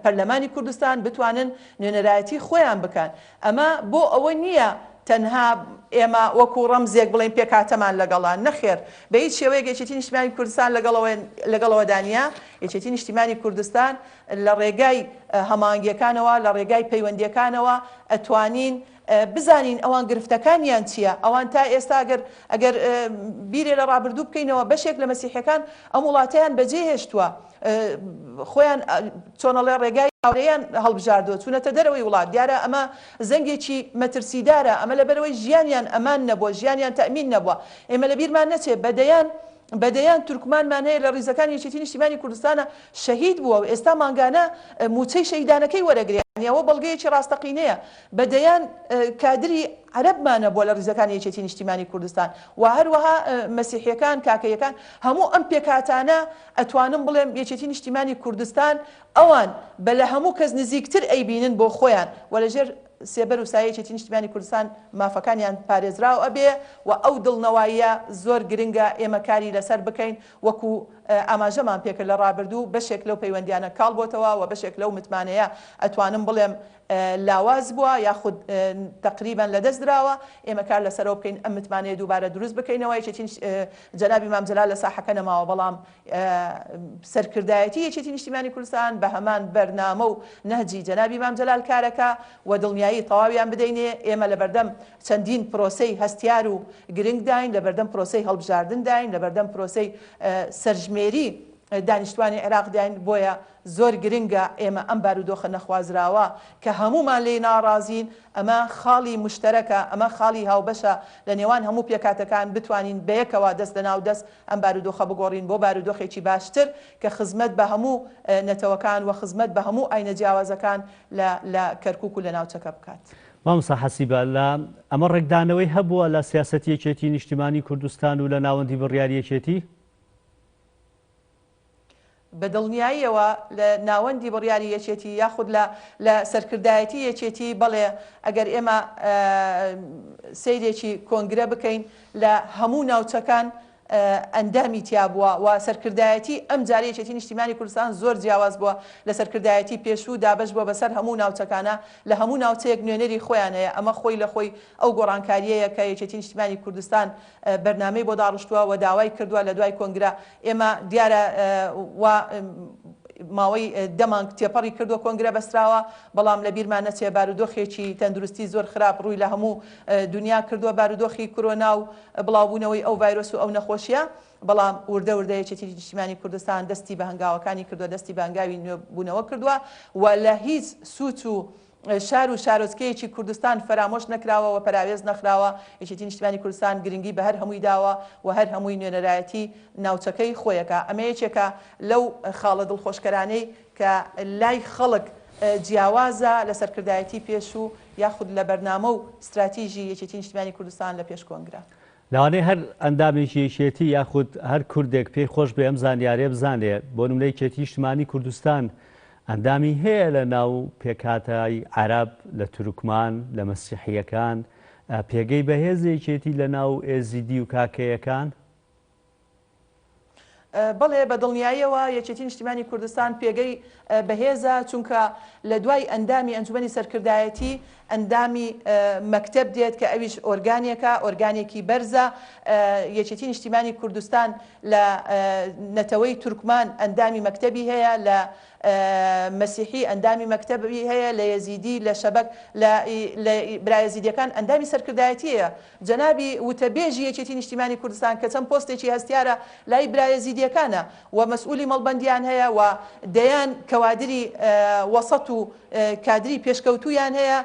پەرلەمانی کوردستان بتوانن نوێنەرایەتی خۆیان بکەن. ئەمە بۆ ئەوە نییە تەنها ئێمە وەکو ڕەمزێک بڵین پێکاتەمان لەگەڵان، نەخێر بە هیچ شێوەیەک یەکێتی نیشتیمانی کوردستان لەگەڵەوە دانیا. یەکێتی نیشتیمانی کوردستان لە ڕێگای هەمانگیەکانەوە، لە ڕێگای پەیوەندیەکانەوە ئەتوانین بزانین ئەوان گرفتەکانیان چییە. ئەوان تا ئێستا ئەگەر بیرێ لە ڕابردوو بکەینەوە بەشێک لە مەسیحەکان ئەم وڵاتیان بەجێ هێشتووە، خۆیان چۆنەڵێ ڕێگای هاوڕێیان هەڵبژاردووە چوونەتە دەرەوەی وڵات. دیارە ئەمە زەنگێکی مەترسیدارە، ئەمە لەبەرەوەی ژیانیان ئەمان نەبووە، ژیانیان تەمین نەبووە. ئێمە لە بیرمان نەچێت بەدەیان تورکمانمان هەیە لە ڕیزەکانی یەکێتی نیشتیمانی کوردستانە شەهید بووە و ئێستا مانگانە موچەی شەهیدانەکەی وەرەگرێت. ئەوە بەڵگەیەکی ڕاستەقینەیە. بەدەیان کادری عەرەبمانە بۆ لە ڕیزەکانی یەکێتی نیشتیمانی کوردستان و هەروەها مەسیحیەکان، کاکەیەکان، هەموو ئەم پێکاتانە ئەتوانم بڵێم یەکێتی نیشتیمانی کوردستان ئەوان بە لە هەموو کەس نزیکتر ئەیبینن بۆ خۆیان و لەژێر سێبەر و سایە یەکێتی نیشتیمانی کوردستان مافەکانیان پارێزراو ئەبێ و ئەو دڵنەواییە زۆر گرنگە ئێمە کاری لەسەر بکەین وەکو ئاماژەمان پێکرد لە ڕابردوو بەشێک لەو پەیوەندیانە کاڵ بۆتەوە و بەشێک لەو متمانەیە ئەتوانم بڵێم لاواز بووە یاخود تقریبان لەدەست درراوە. ئێمە کار لەسەرەوە بکەین ئەم متمانەیە دووبارە دروست بکەینەوە. یەکێتی جەنابی مام جەلال لە ساحەکە نەماوە، بەڵام سەرکردایەتی یەکێتی نیشتیمانی کوردستان بە هەمان بەرنامە و نەهجی جەنابی مام جەلال کارەکە و دڵنیایی تەواویان بدەینێ. ئێمە لەبەردەم چەندین پرۆسەی هەستیار و گرنگ داین، لەبەردەم پرۆسەی هەڵبژاردن داین، لەبەردەم پرۆسەی سەرژمێری دانیشتوانی عێراق داین. بۆیە زۆر گرنگە ئێمە ئەم بارودۆخە نەخوازراوە کە هەمومان لێ ناڕازین، ئەمە خاڵی مشتەرەکە، ئەمە خاڵی هاوبەشە لە نێوان هەموو پێکاتەکان بتوانین بەیەکەوە دەست لەناو دەست ئەم بارودۆخە بگۆڕین بۆ بارودۆخێکی باشتر کە خزمەت بە هەموو نەتەوەکان و خزمەت بە هەموو ئاینە جیاوازەکان لە کەرکووک و لە ناوچەکە بکات.
مامۆستا حەسیبە لە ئەمە ڕێکدانەوەی هەبووە لە سیاسەتی یەکێتی نیشتیمانی کوردستان و لە ناوەندی بڕیاری یەکێتی؟
بە دڵنیاییەوە لە ناوەندی بڕیاری یەکێتی یاخود لە سەرکردایەتی یەکێتی بەڵێ ئەگەر ئێمە سەیرێکی کۆنگرە بکەین لە هەموو ناوچەکان ئەندامی تیا بووە و سەرکردایەتی ئەم جارە یەکێتی نیشتیمانی کوردستان زۆر جیاواز بووە لە سەرکردایەتی پێشوو دابش بووە بەسەر هەموو ناوچەکانە. لە هەموو ناوچەیەک نوێنەری خۆیان هەیە. ئەمە خۆی لە خۆی ئەو گۆڕانکاریەیە کە یەکێتی نیشتیمانی کوردستان بەرنامەی بۆ داڕشتووە و داوای کردووە لە دوای کۆنگرە. ئێمە دیارە ماوەی دەمانگ تێپەڕی کردو کۆنگرە بەستراوە بەڵام لە بیرمان نەچێ بارودۆخێکی تەندروستی زۆر خراپ ڕووی لە هەموو دنیا کردووە بارودۆخی کۆرۆنا و بڵاوبوونەوەی ئەو ڤایرۆس و ئەو نەخۆشیە بەڵام وردە وردەیەکێتی نیشتیمانی کوردستان دەستی بە هەنگاوەکانی کردووە دەستی بە هەنگاوی نوێبوونەوە کردووە و لە هیچ سووت و شار و شارۆچکەیەکی کوردستان فەرامۆش نەکراوە و پەراوێز نەخراوە یەکێتی نیشتیمانی کوردستان گرنگی بە هەر هەمووی داوە و هەر هەمووی نوێنەرایەتی ناوچەکەی خۆیەکە ئەمە یەکێکە لەو خاڵە دڵخۆشکەرانەی کە لای خەڵک جیاوازە لە سەرکردایەتی پێش و یاخود لە بەرنامە و استراتیژی یەکێتی نیشتیمانی کوردستان لە پێش کۆنگرە
لەوانەیە هەر ئەندامێکی یەکێتی یاخود هەر کوردێک پێی خۆش بێ ئەم زانیارێ بزانێ بۆ نمونەی یەکێتی نیشتیمانی کوردستان ئەندامی هەیە لە ناو پێکاتای عەرەب لە تورکمان لە مەسیحیەکان پێگەی بەهێزێکێتی لە ناو ئێزیدی و کاکەیەکان
بەڵێ بە دڵنیاییەوە یەکێتی نیشتیمانی کوردستان پێگەی بەهێزە چونکە لە دوای ئەندامی ئەنجومەنی سەرکردایەتی ئەندامی مەکتەب دێت کە ئەویش ئۆرگانێکە ئۆرگانێکی بەرزە یەکێتی نیشتیمانی کوردستان لە نەتەوەی تورکمان ئەندامی مەکتەبی هەیە لە مەسیحی ئەندامی مەکتەبی هەیە لە یەزیدی لە شەبەک لە برایەزیدیەکان ئەندامی سەرکردایەتی هەیە جەنابی وتەبێژی یەکێتی نیشتیمانی کوردستان کە چەند پۆستێکی هەستیارە لای برایەزیدیەکانە و مەسئولی مەڵبەندیان هەیە و دەیان کەوادری وەسەط و کادری پێشکەوتویان هەیە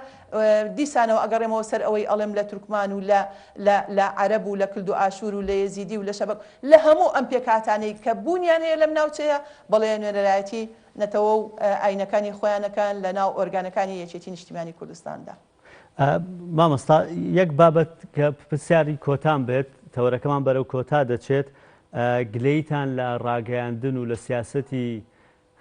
دیسانەوە ئەگەڕێمەوە سەر ئەوەی ئەڵێم لە تورکمان و لە عەرەب و لە کلد و ئاشور و لە یەزیدی و لە شەبەک لە هەموو ئەم پێکاتانەی کە بوونیان هەیە لەم ناوچەیە بەڵێ نوێنەرایەتی نەتەوە و ئاینەکانی خۆیانەکان لە ناو ئۆرگانەکانی یەکێتی نیشتیمانی کوردستاندا.
مامۆستا یەک بابەت کە پرسیاری کۆتان بێت تەوەرەکەمان بەرەو کۆتا دەچێت گلەیتان لە ڕاگەیاندن و لە سیاسەتی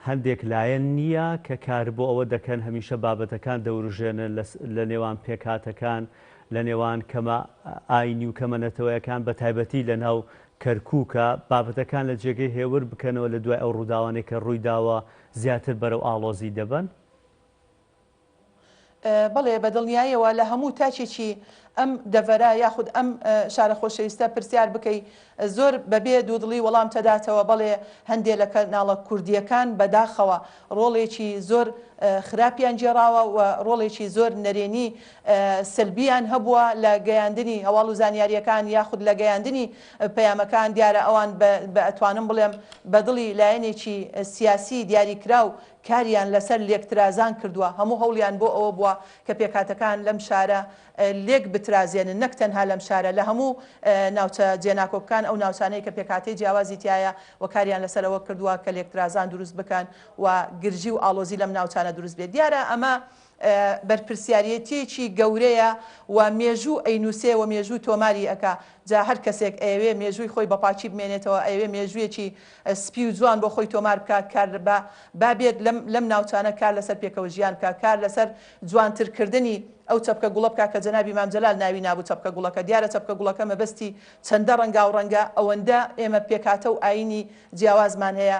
هەندێک لایەن نییە کە کار بۆ ئەوە دەکەن هەمیشە بابەتەکان دەوروژێنن لە نێوان پێکاتەکان لە نێوان کەمە ئاینی و کەمەنەتەوەیەکان بە تایبەتی لە ناو کەرکووکە بابەتەکان لە جێگەی هێور بکەنەوە لە دوای ئەو ڕووداوانەی کە ڕووی داوە زیاتر بەرەو ئاڵۆزی دەبن؟
بەڵێ بە دڵنیاییەوە لە هەموو تاچێکی ئەم دەڤەرە یاخود ئەم شارە خۆشەویستە پرسیار بکەی زۆر بەبێ دوودڵی وەڵام تەداتەوە بەڵێ هەندێک لە کەناڵە کوردیەکان بەداخەوە ڕۆڵێکی زۆر خراپیان جێراوە و ڕۆڵێکی زۆر نەرێنی سلبیان هەبووە لە گەیاندنی هەواڵ و زانیاریەکان یاخود لە گەیاندنی پەیامەکان دیارە ئەوان بە ئەتوانم بڵێم بەدڵی لایەنێکی سیاسی دیاریکرا و کاریان لەسەر لێکترازان کردووە هەموو هەوڵیان بۆ ئەوە بووە کە پێکاتەکان لەم شارە لێک بترازێنن نەک تەنها لەم شارە لە هەموو ناوچە جێناکۆبکان ئەو ناوچانەی کە پێکاتی جیاوازی تایە و کاریان لەسەرەوە کردووە کە لێکترازان دروست بکەن و گرژی و ئاڵۆزی لەم ناوچانە دروست بێت دیارە ئەمە بەرپرسیارەتێکی گەورەیە و مێژوو ئەینووسێ و مێژوو تۆماری ئەکا جا هەر کەسێک ئەوێ مێژووی خۆی بەپاچی بمێنێتەوە ئەوێ مێژوویەکی سپی و جوان بۆ خۆی تۆمار بکات کار بابێت لەم ناوچانە کار لەسەر پێکەوە ژیان کە کار لەسەر جوانترکردنی ئەو چەپکە گوڵە بکات کە جەنابی مام جەلال ناوی نابوو چەپکە گوڵەکە دیارە چەپکە گوڵەکە مەبەستی چەندە ڕەنگا و ڕەنگە ئەوەندە ئێمە پێکاتە و ئاینی جیاوازمان هەیە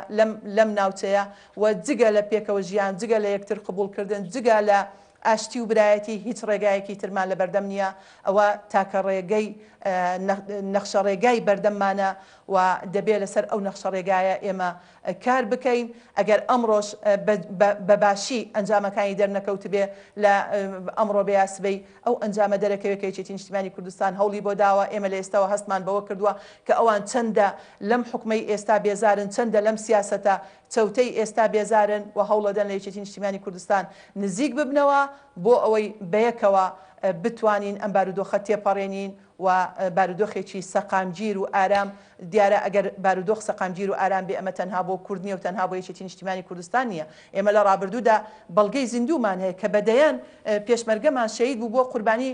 لەم ناوچەیە و جگە لە پێکەوە ژیان جگە لە یەکتر قبولکردن جگە لە ئاشتی و برایەتی هیچ ڕێگایەکی ترمان لە بەردەم نییە ئەوە تاکە ڕێگەی نەخشە ڕێگای بەردەممانە و دەبێت لەسەر ئەو نەخشە ڕێگایە ئێمە کار بکەین ئەگەر ئەمڕۆژ بەباشی ئەنجامەکانی دەرنەکەوت بێ لە ئەمڕۆ بەیاسبەی ئەو ئەنجامە دەرەکەوێت کە یەکێتی نیشتیمانی کوردستان هەوڵی بۆ داوە ئێمە لە ئێستاوە هەستمان بەوە کردووە کە ئەوان چەندە لەم حکومەی ئێستا بێزارن چەندە لەم سیاسەتە چەوتەی ئێستا بێزارن و هەوڵەدەن لە یەکێتی نیشتیمانی کوردستان نزیک ببنەوە بۆ ئەوەی بەیەکەوە بتوانین ئەم بارودۆخە تێپەڕێنین و بارودۆخێکی سەقامگیر و ئارام دیارە ئەگەر بارودۆخ سەقامگیر و ئارام بێ ئەمە تەنها بۆ کورد نییە و تەنها بۆ یەکێتی نیشتیمانی کوردستان نییە ئێمە لە ڕابردوودا بەڵگەی زیندومان هەیە کە بەدەیان پێشمەرگەمان شەهید بوو بۆ قوربانی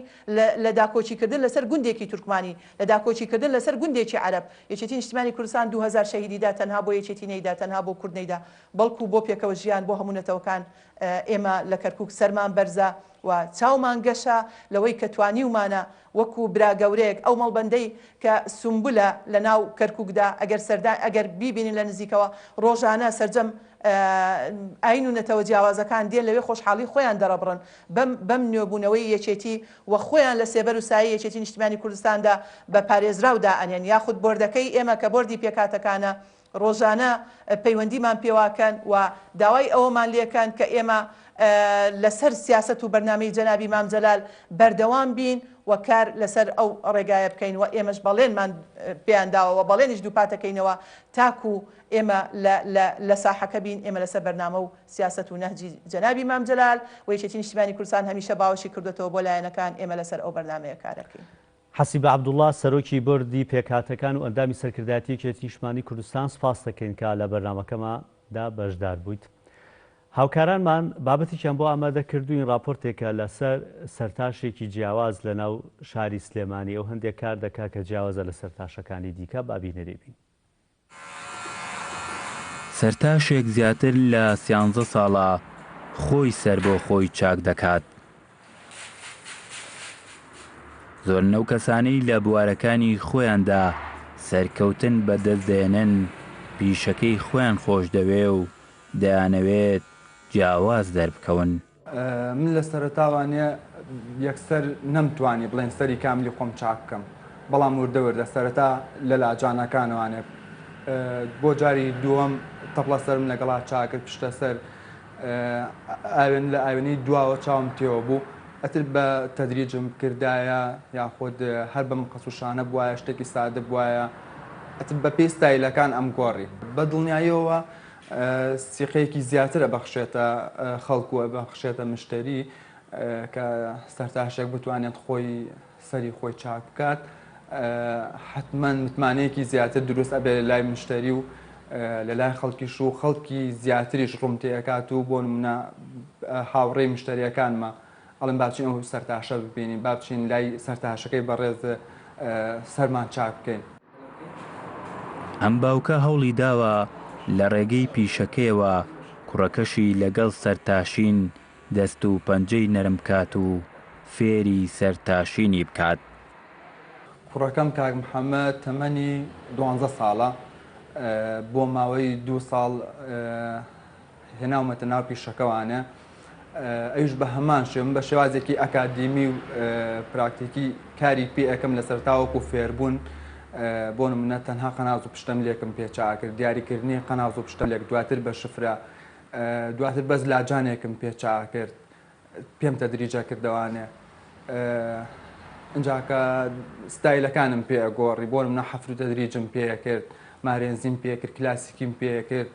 لە داکۆچیکردن لەسەر گوندێکی تورکمانی لە داکۆچیکردن لەسەر گوندێکی عەرەب یەکێتی نیشتیمانی کوردستان 2000 شەهیدیدا تەنها بۆ یەکێتی نەیدا تەنها بۆ کورد نەیدا بەڵکو بۆ پێکەوە ژیان بۆ هەموو نەتەوەکان ئێمە لە کەرکووک سەرمان بەرزە و چاومان گەشە لەوەی کە توانیومانە وەکو برا گەورەیەک ئەو مەڵبەندەی کە سمبولە لە ناو کەرکووکدا ئەگەر بیبینین لە نزیکەوە ڕۆژانە سەرجەم ئاین و نەتەوە جیاوازەکان دێن لەوێ خۆشحاڵی خۆیان دەڕەبڕن بەم نوێبوونەوەی یەکێتی و خۆیان لە سێبەر و سایی یەکێتی نیشتیمانی کوردستاندا بە پارێزراودا ئەنێن یاخود بۆردەکەی ئێمە کە بۆردی پێکاتەکانە ڕۆژانە پەیوەندیمان پێواکەن و داوای ئەوەمان لێکەن کە ئێمە لەسەر سیاست و بەرنامەی جەنابی مام جەلال بەردەوام بین و کار لەسەر ئەو ڕێگایە بکەین و ئێمەش بەڵێنمان پێیانداوە و بەڵێنیش دووپاتەکەینەوە تاکو ئێمە لە ساحەکە بین ئێمە لەسەر بەرنامە و سیاست و نەهجی جەنابی مام جەلال و یەکێتی نیشتیمانی کوردستان هەمیشە باوەشی کردوێتەوە بۆ لایەنەکان ئێمە لەسەر ئەو بەرنامەیە کارەکەین.
حەسیب عەبدوڵڵا سەرۆکی بۆردی پێکهاتەکان و ئەندامی سەرکردایەتی یەکێتی نیشتیمانی کوردستان سپاس دەکەین کە لە بەرنامەکەمادا بەشدار بوویت. هاوکارانمان بابەتێکیان بۆ ئامادە کردوین راپۆرتێکە لەسەر سەرتاشێکی جیاواز لە ناو شاری سلێمانی ئەو هەندێک کار دەکا کە جیاوازە لە سەرتاشەکانی دیکە بابینەرێبین.
سەرتاشێک زیاتر لە 13 ساڵە خۆی سەر بۆ خۆی چاک دەکات. زۆر نەو کەسانەی لە بوارەکانی خۆیاندا سەرکەوتن بەدەستدێنن پیشەکەی خۆیان خۆش دەوێ و دەیانەوێت جیاواز دەربکەون.
من لە سەرەتاوانێ یەکسەر نەمتوانی بڵێن سەری کاملی خۆم چاک بکەم، بەڵام وردەوردە سەرەتا لە لاجانەکانەوانێ بۆ جاری دووەم تەپڵە سەرم لەگەڵا چاکرد پشتە سەر لە ئاوێنەی دواوە چاوم تێوە بوو ئەتر بە تەدریجم کردایە یاخود هەر بەم قەسوشانە بواە شتێکی سادە بواە ئەتر بە پێی ستایلەکان ئەم گۆڕی بە دڵنیاییەوە سیقەیەکی زیاتر ئەبەخشێتە خەڵکو ئەبەخشێتە مشتری کە سەرتاشێک بتوانێت خۆی سەری خۆی چاک بکات حتمما متمانەیەکی زیاتر دروست ئەبێ لە لای مشتری و لە لای خەڵکیش و خەڵکی زیاتریش ڕوونتێکات و بۆ نمونە هاوڕێی مشتریەکانمە ئەڵێن باچین ئەو سەرتاشە ببینین با بچین لای سەرتاشەکەی بەڕێز سەرمان چاک بکەین.
ئەم باوکە هەوڵی داوە لە ڕێگەی پیشەکەیەوە کوڕەکەشی لەگەڵ سەرتاشین دەست و پەنجەی نەرم بکات و فێری سەرتاشینی بکات.
کوڕەکەم کاک محەممەد تەمەنی 12 ساڵە بۆ ماوەی 2 ساڵ هێناومەتە ناو پیشەکەوانە ئەوش بە هەمان شێم بە شێوازێکی ئەکادیمی و پراکتیکی کاری پێ ئەەکەم لە سەرتاوەکو فێربوون بۆ نمونە تەنها قەناز و پشتەم لێکم پێچاکرد دیاریکردنی قەناز و پشتەم لێک دواتر بە شفرە دواتر بەس لاجانێکم پێچاکرد پێم تەدریجە کردوانێ ئەنجاکە ستایلەکانم پێ گۆڕی بۆ منە حەفر و تەدریجم پێکرد مارێنزیم پێکرد کلاسیکیم پێکرد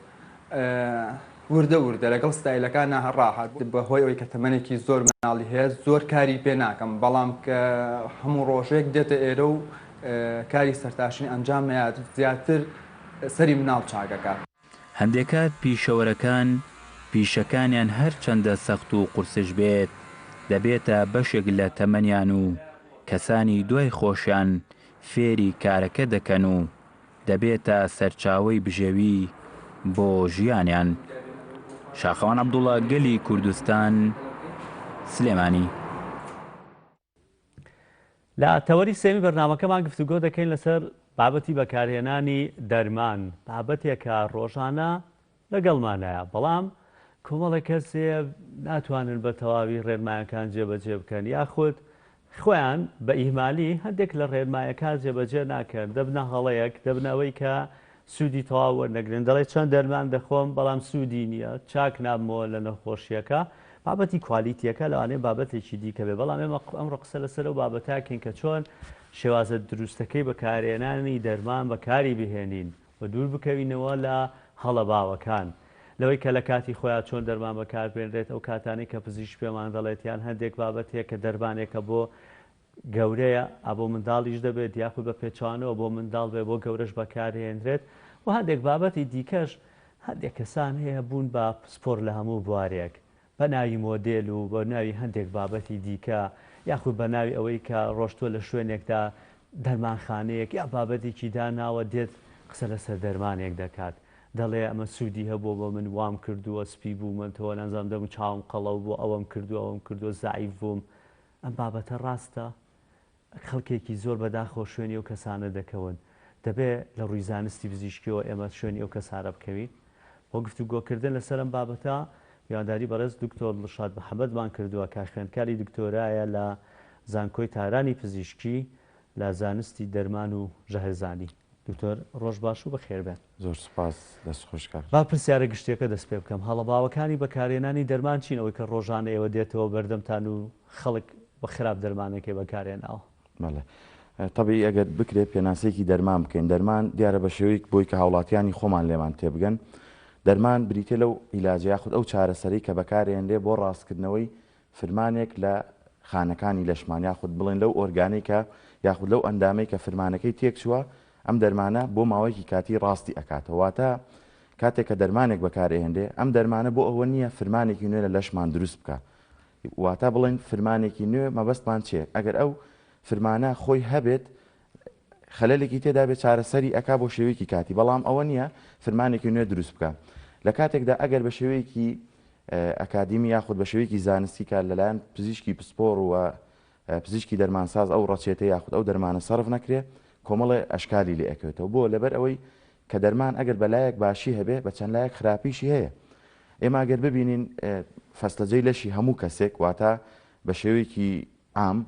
وردە وردە لەگەڵ ستایلەکان هەڕاحات بەهۆی ئەوەی کە تەمەنێکی زۆر مناڵی هەیە زۆر کاری پێ ناکەم بەڵام کە هەموو ڕۆژێک دێتە ئێرە و کاری سەرتاشین ئەنجامەیە زیاتر سەری مناڵ چاکەکە.
هەندێکات پیشەوەرەکان پیشەکانیان هەر چەندە سەخت و قورسش بێت دەبێتە بەشێک لە تەمەنیان و کەسانی دوای خۆشیان فێری کارەکە دەکەن و دەبێتە سەرچاوەی بژێوی بۆ ژیانیان. شاخەوان عەبدوڵڵا گەلی کوردستان سلێمانی.
لە تەوەری سێمی بەرنامەکەمان گفتوگۆ دەکەین لەسەر بابەتی بەکارهێنانی دەرمان بابەتێکە ڕۆژانە لەگەڵمانایە بەڵام کۆمەڵی کەسێ ناتوانن بە تەواوی ڕێنمایەکان جێبەجێ بکەن یاخود خۆیان بە ئیهمالی هەندێک لە ڕێنمایەکان جێبەجێ ناکەن دەبنە هەڵەیەک دەبنەوەی کە سوودی تەواو وەرنەگرن دەڵێ چەند دەرمان دەخۆم بەڵام سوودی نییە چاک نابمەوە لە نەخۆشیەکە بابەتی کوالیتیەکە لەوانەیە بابەتێکی دیکە بێ بەڵام ئەمڕۆ قسە لەسەر و بابەتاکەین کە چۆن شێوازە دروستەکەی بەکارهێنانی دەرمان بەکاری بهێنین و دوور بکەوینەوە لە هەڵە باوەکان لەوەی کە لە کاتی خۆیان چۆن دەرمان بەکاربێنرێت ئەو کاتانی کە پزیشک پێمان دەڵێتیان هەندێک بابەتەیە کە دەرمانێکە بۆ گەورەیە ئابۆ منداڵیش دەبێت یاخود بە پێچوانەوە بۆ منداڵ بێ بۆ گەورەش بەکارهێنرێت و هەندێک بابەتی دیکەش هەندێک کەسان هەیە بوون بە سپۆر لە هەموو بوارێک بە ناوی مۆدێل و بە ناوی هەندێک بابەتی دیکە یاخود بە ناوی ئەوەی کە ڕۆشتووە لە شوێنێکدا دەرمانخانەیەک یا بابەتێکی داناوە دێت قسە لەسەر دەرمانێک دەکات دەڵێ ئەمە سوودی هەبوو بۆ من وام کردووە سپی بوومەوە نەزانام دەم چاوم قەڵەو بوو ئەوەم کردووە زعیف بووم ئەم بابەتە ڕاستە خەڵکێکی زۆر بەداخۆ شوێنی ئەو کەسانە دەکەون دەبێت لە ڕووی زانستی پزیشکیەوە ئێمە شوێنی ئەو کەسارە بکەوین بۆ گفتوگۆکردن لەسەر ئەم بابەتە یانداری بەڕێز دکتۆر دڵشاد محەممەدمان کردووە کە خوێندکاری دکتۆرایە لە زانکۆی تارانی پزیشکی لە زانستی دەرمان و ژەهرزانی دکتۆر ڕۆژ باش و بەخێر بێن.
زۆر سوپاس دەست خۆشکار.
با پرسیارە گشتێکە دەست پێ بکەم هەڵەباوەکانی بەکارێنانی دەرمان چین ئەوەی کە ڕۆژانە ئێوە دێتەوە بەردەمتان و خەڵک بە خراپ دەرمانێکی بەکارێناوە.
بەڵێ طبعی ئەگەر بکرێت پێناسەیەکی دەرمان بکەین دەرمان دیارە بە شێوەیەک بۆی کە هاوڵاتیانی خۆمان لێمان تێبگەن دەرمان بریتێ لەو عیلاجە یاخود ئەو چارەسەری کە بەکارێنرێ بۆ ڕاستکردنەوەی فرمانێک لە خانەکانی لەشمان یاخود بڵێن لەو ئۆرگانیکە یاخود لەو ئەندامەی کە فرمانەکەی تێکچووە ئەم دەرمانە بۆ ماوەیەکی کاتی ڕاستی ئەکاتەوە واتە کاتێک کە دەرمانێک بەکارهێنرێ ئەم دەرمانە بۆ ئەوە نییە فرمانێکی نوێ لە لەشمان دروست بکە واتە بڵێن فرمانێکی نوێ مەبەستمان چێ ئەگەر ئەو فرمانە خۆی هەبێت خەلەلێکی تێدا بێت چارەسەری ئەکا بۆ شێوەیەکی کاتی بەڵام ئەوە نییە فرمانێکی نوێ دروست بکە لە کاتێکدا ئەگەر بە شێوەیەکی ئەکادیمی یاخود بە شێوەیەکی زانستی کار لەلایەن پزیشکی پسپۆڕ و پزیشکی دەرمانساز ئەو ڕەچێتە یاخود ئەو دەرمانە سەرف نەکرێ کۆمەڵێ ئەشکالی لێ ئەکەوێتەوە بۆ لەبەر ئەوەی کە دەرمان ئەگەر بەلایەک باشی هەبێ بە چەند لایەک خراپیشی هەیە ئێمە ئەگەر ببینین فەسلەجەی لەشی هەموو کەسێک واتە بە شێوەیەکی عام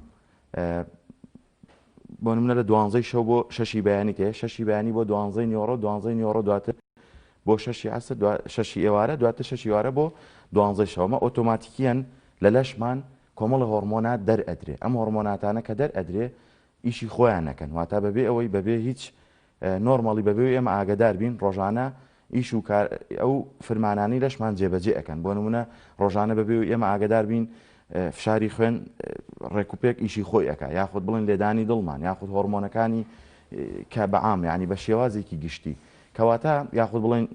بۆ نمونە لە 12 شەو بۆ 6 بەیانی تێ 6 بەیانی بۆ 12 نیۆڕۆ 12 نیۆڕۆ دواتر بۆ 6 عەسر 6 ئێوارە دواتر 6 ئێوارە بۆ 12 شەومە ئۆتۆماتیکیان لە لەشمان کۆمەڵی هۆرمۆنات دەرئەدرێ ئەم هۆرمۆناتانە کە دەرئەدرێ ئیشی خۆیان نەکەن واتە بەبێ ئەوەی بەبێ هیچ نۆرماڵی بەبێ ئێمە ئاگدار بین ڕۆژانە ئیش و ئەو فرمانانی لەشمان جێبەجێ ئەەکەن بۆ نمونە ڕۆژانە بەبێ و ئێمە ئاگدار بین فشاری خوێن ڕێکوپێک ئیشی خۆی ئەکا یاخود بڵین لێدانی دڵمان یاخود هۆرمۆنەکانی کە بەعام ینی بە شێوازێکی گشتی کەواتە یاخود بڵین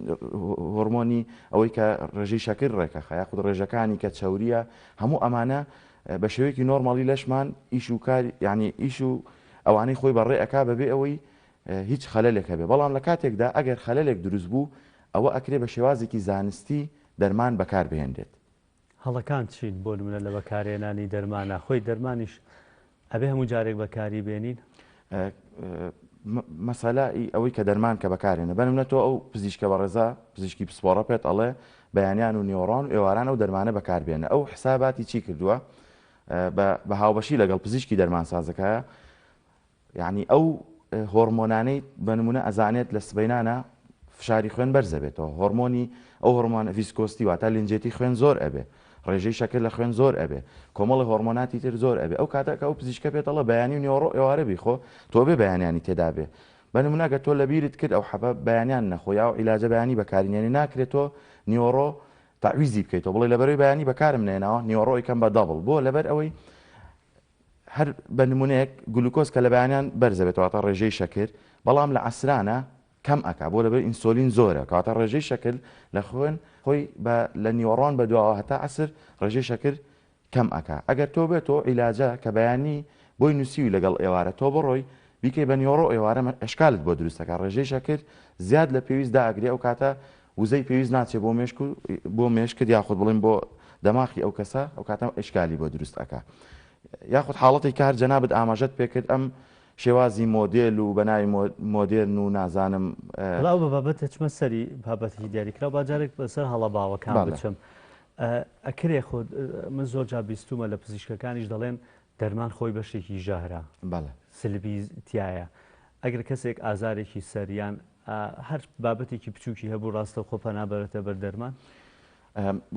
هۆرمۆنی ئەوەی کە ڕێژەی شەکر ڕێکەخە یاخود ڕێژەکانی کە چاوریە هەموو ئەمانە بە شێوەیەکی نۆرمالی لەشمان ئیش و کار ینی ئیش و ئەوانەی خۆی بەڕێ ئەکا بەبێ ئەوەی هیچ خەلەلێک هەبێ بەڵام لە کاتێکدا ئەگەر خەلەلێک دروست بوو ئەوە ئەکرێ بە شێوازێکی زانستی دەرمان بەکار بهێنرێت
هەڵەکان چین بۆ نمونە لە بەکارێنانی دەرمانە خۆی دەرمانیش ئەبێ هەموو جارێک بەکاری بێنین
مەسەلای ئەوەی کە دەرمان کە بەکارێنە بەنمونەتەوە ئەو پزیشکە بەڕێزا پزیشکی پسپۆڕە پێت ئەڵێ بەیانیان و نیۆڕۆن و ئێواران ئەو دەرمانە بەکاربێنە ئەو حساباتی چی کردووە بە هاوبەشی لەگەڵ پزیشکی دەرمانسازەکەیە یعنی ئەو هۆرمۆنانەی بەنمونە ئەزانێت لە سبەینانە فشاری خوێن بەرزە بێتەوە هۆرمۆنی ئەو هۆرمۆنە ڤیسکۆستی واتە لنجێتی خوێن زۆر ئەبێ ڕێژەی شەکر لە خوێن زۆر ئەبێ کۆمەڵی هۆرمۆناتی تر زۆر ئەبێ ئەو کاتەکە ئەو پزیشکە پێێتەڵە بەیانی و نیۆڕۆ ئێوارە بیخۆ تۆ بێ بەیانیانی تێدا بێ بەنمونەگە تۆ لە بیرت کرد ئەو حەبە بەیانیان نەخۆیا و عیلاجە بەیانی بەکارینێنی ناکرێتەوە نیۆڕۆ تاویزی بکەیتەوە بڵێ لەبەرەوەی بەیانی بەکارم نێناوە نیۆڕۆی کەم بە دەبڵ بۆ لەبەر ئەوەی هەر بە نمونەیەک گلوکۆز کە لە بەیانیان بەرزە بێتەوەتە ڕێژەی شەکر بەڵام لە عەسرانە کەم ئەکا بۆ لەبەر ئینسۆلین زۆرە کاتە ڕێژەی شەکر لە خوێن خۆی لە نیۆڕۆن بە دواوە هەتا عەسر ڕێژەی شەکر کەم ئەکا ئەگەر تۆ بێتەوە عیلاجە کە بەیانی بۆی نووسیوی لەگەڵ ئێوارە تۆ بڕۆی بیکەی بە نیۆڕۆ ئێوارە ئەشکالت بۆ دروستەکە ڕێژەی شەکر زیاد لە پێویست داگرێ ئەو کاتە وزەی پێویست ناچێت بۆ مێشکرد یاخود بڵین بۆ دەماخی ئەو کەسە ئەو کاتە ئەشکالی بۆ دروست ئەکا یاخود حاڵەتی کار جەنابەت ئاماژەت پێکرد ئەم شێوازی مۆدێل و بەناوی مۆدێرن و نازانم
بەڵاو بە بابەتە چمە سەری بابەتی دیاریکرا باجارێک بەسەر هەڵەباوەکان بچم ئەکرێ خۆ من زۆر جا بیستومە لە پزیشکەکانیش دەڵێن دەرمان خۆی بەشێکی ژاهرە سلبی تایە ئەگەر کەسێک ئازارێکی سەریان هەر بابەتێکی بچووکی هەبوو ڕاستە خۆ پەنابەرێتە بەر دەرمان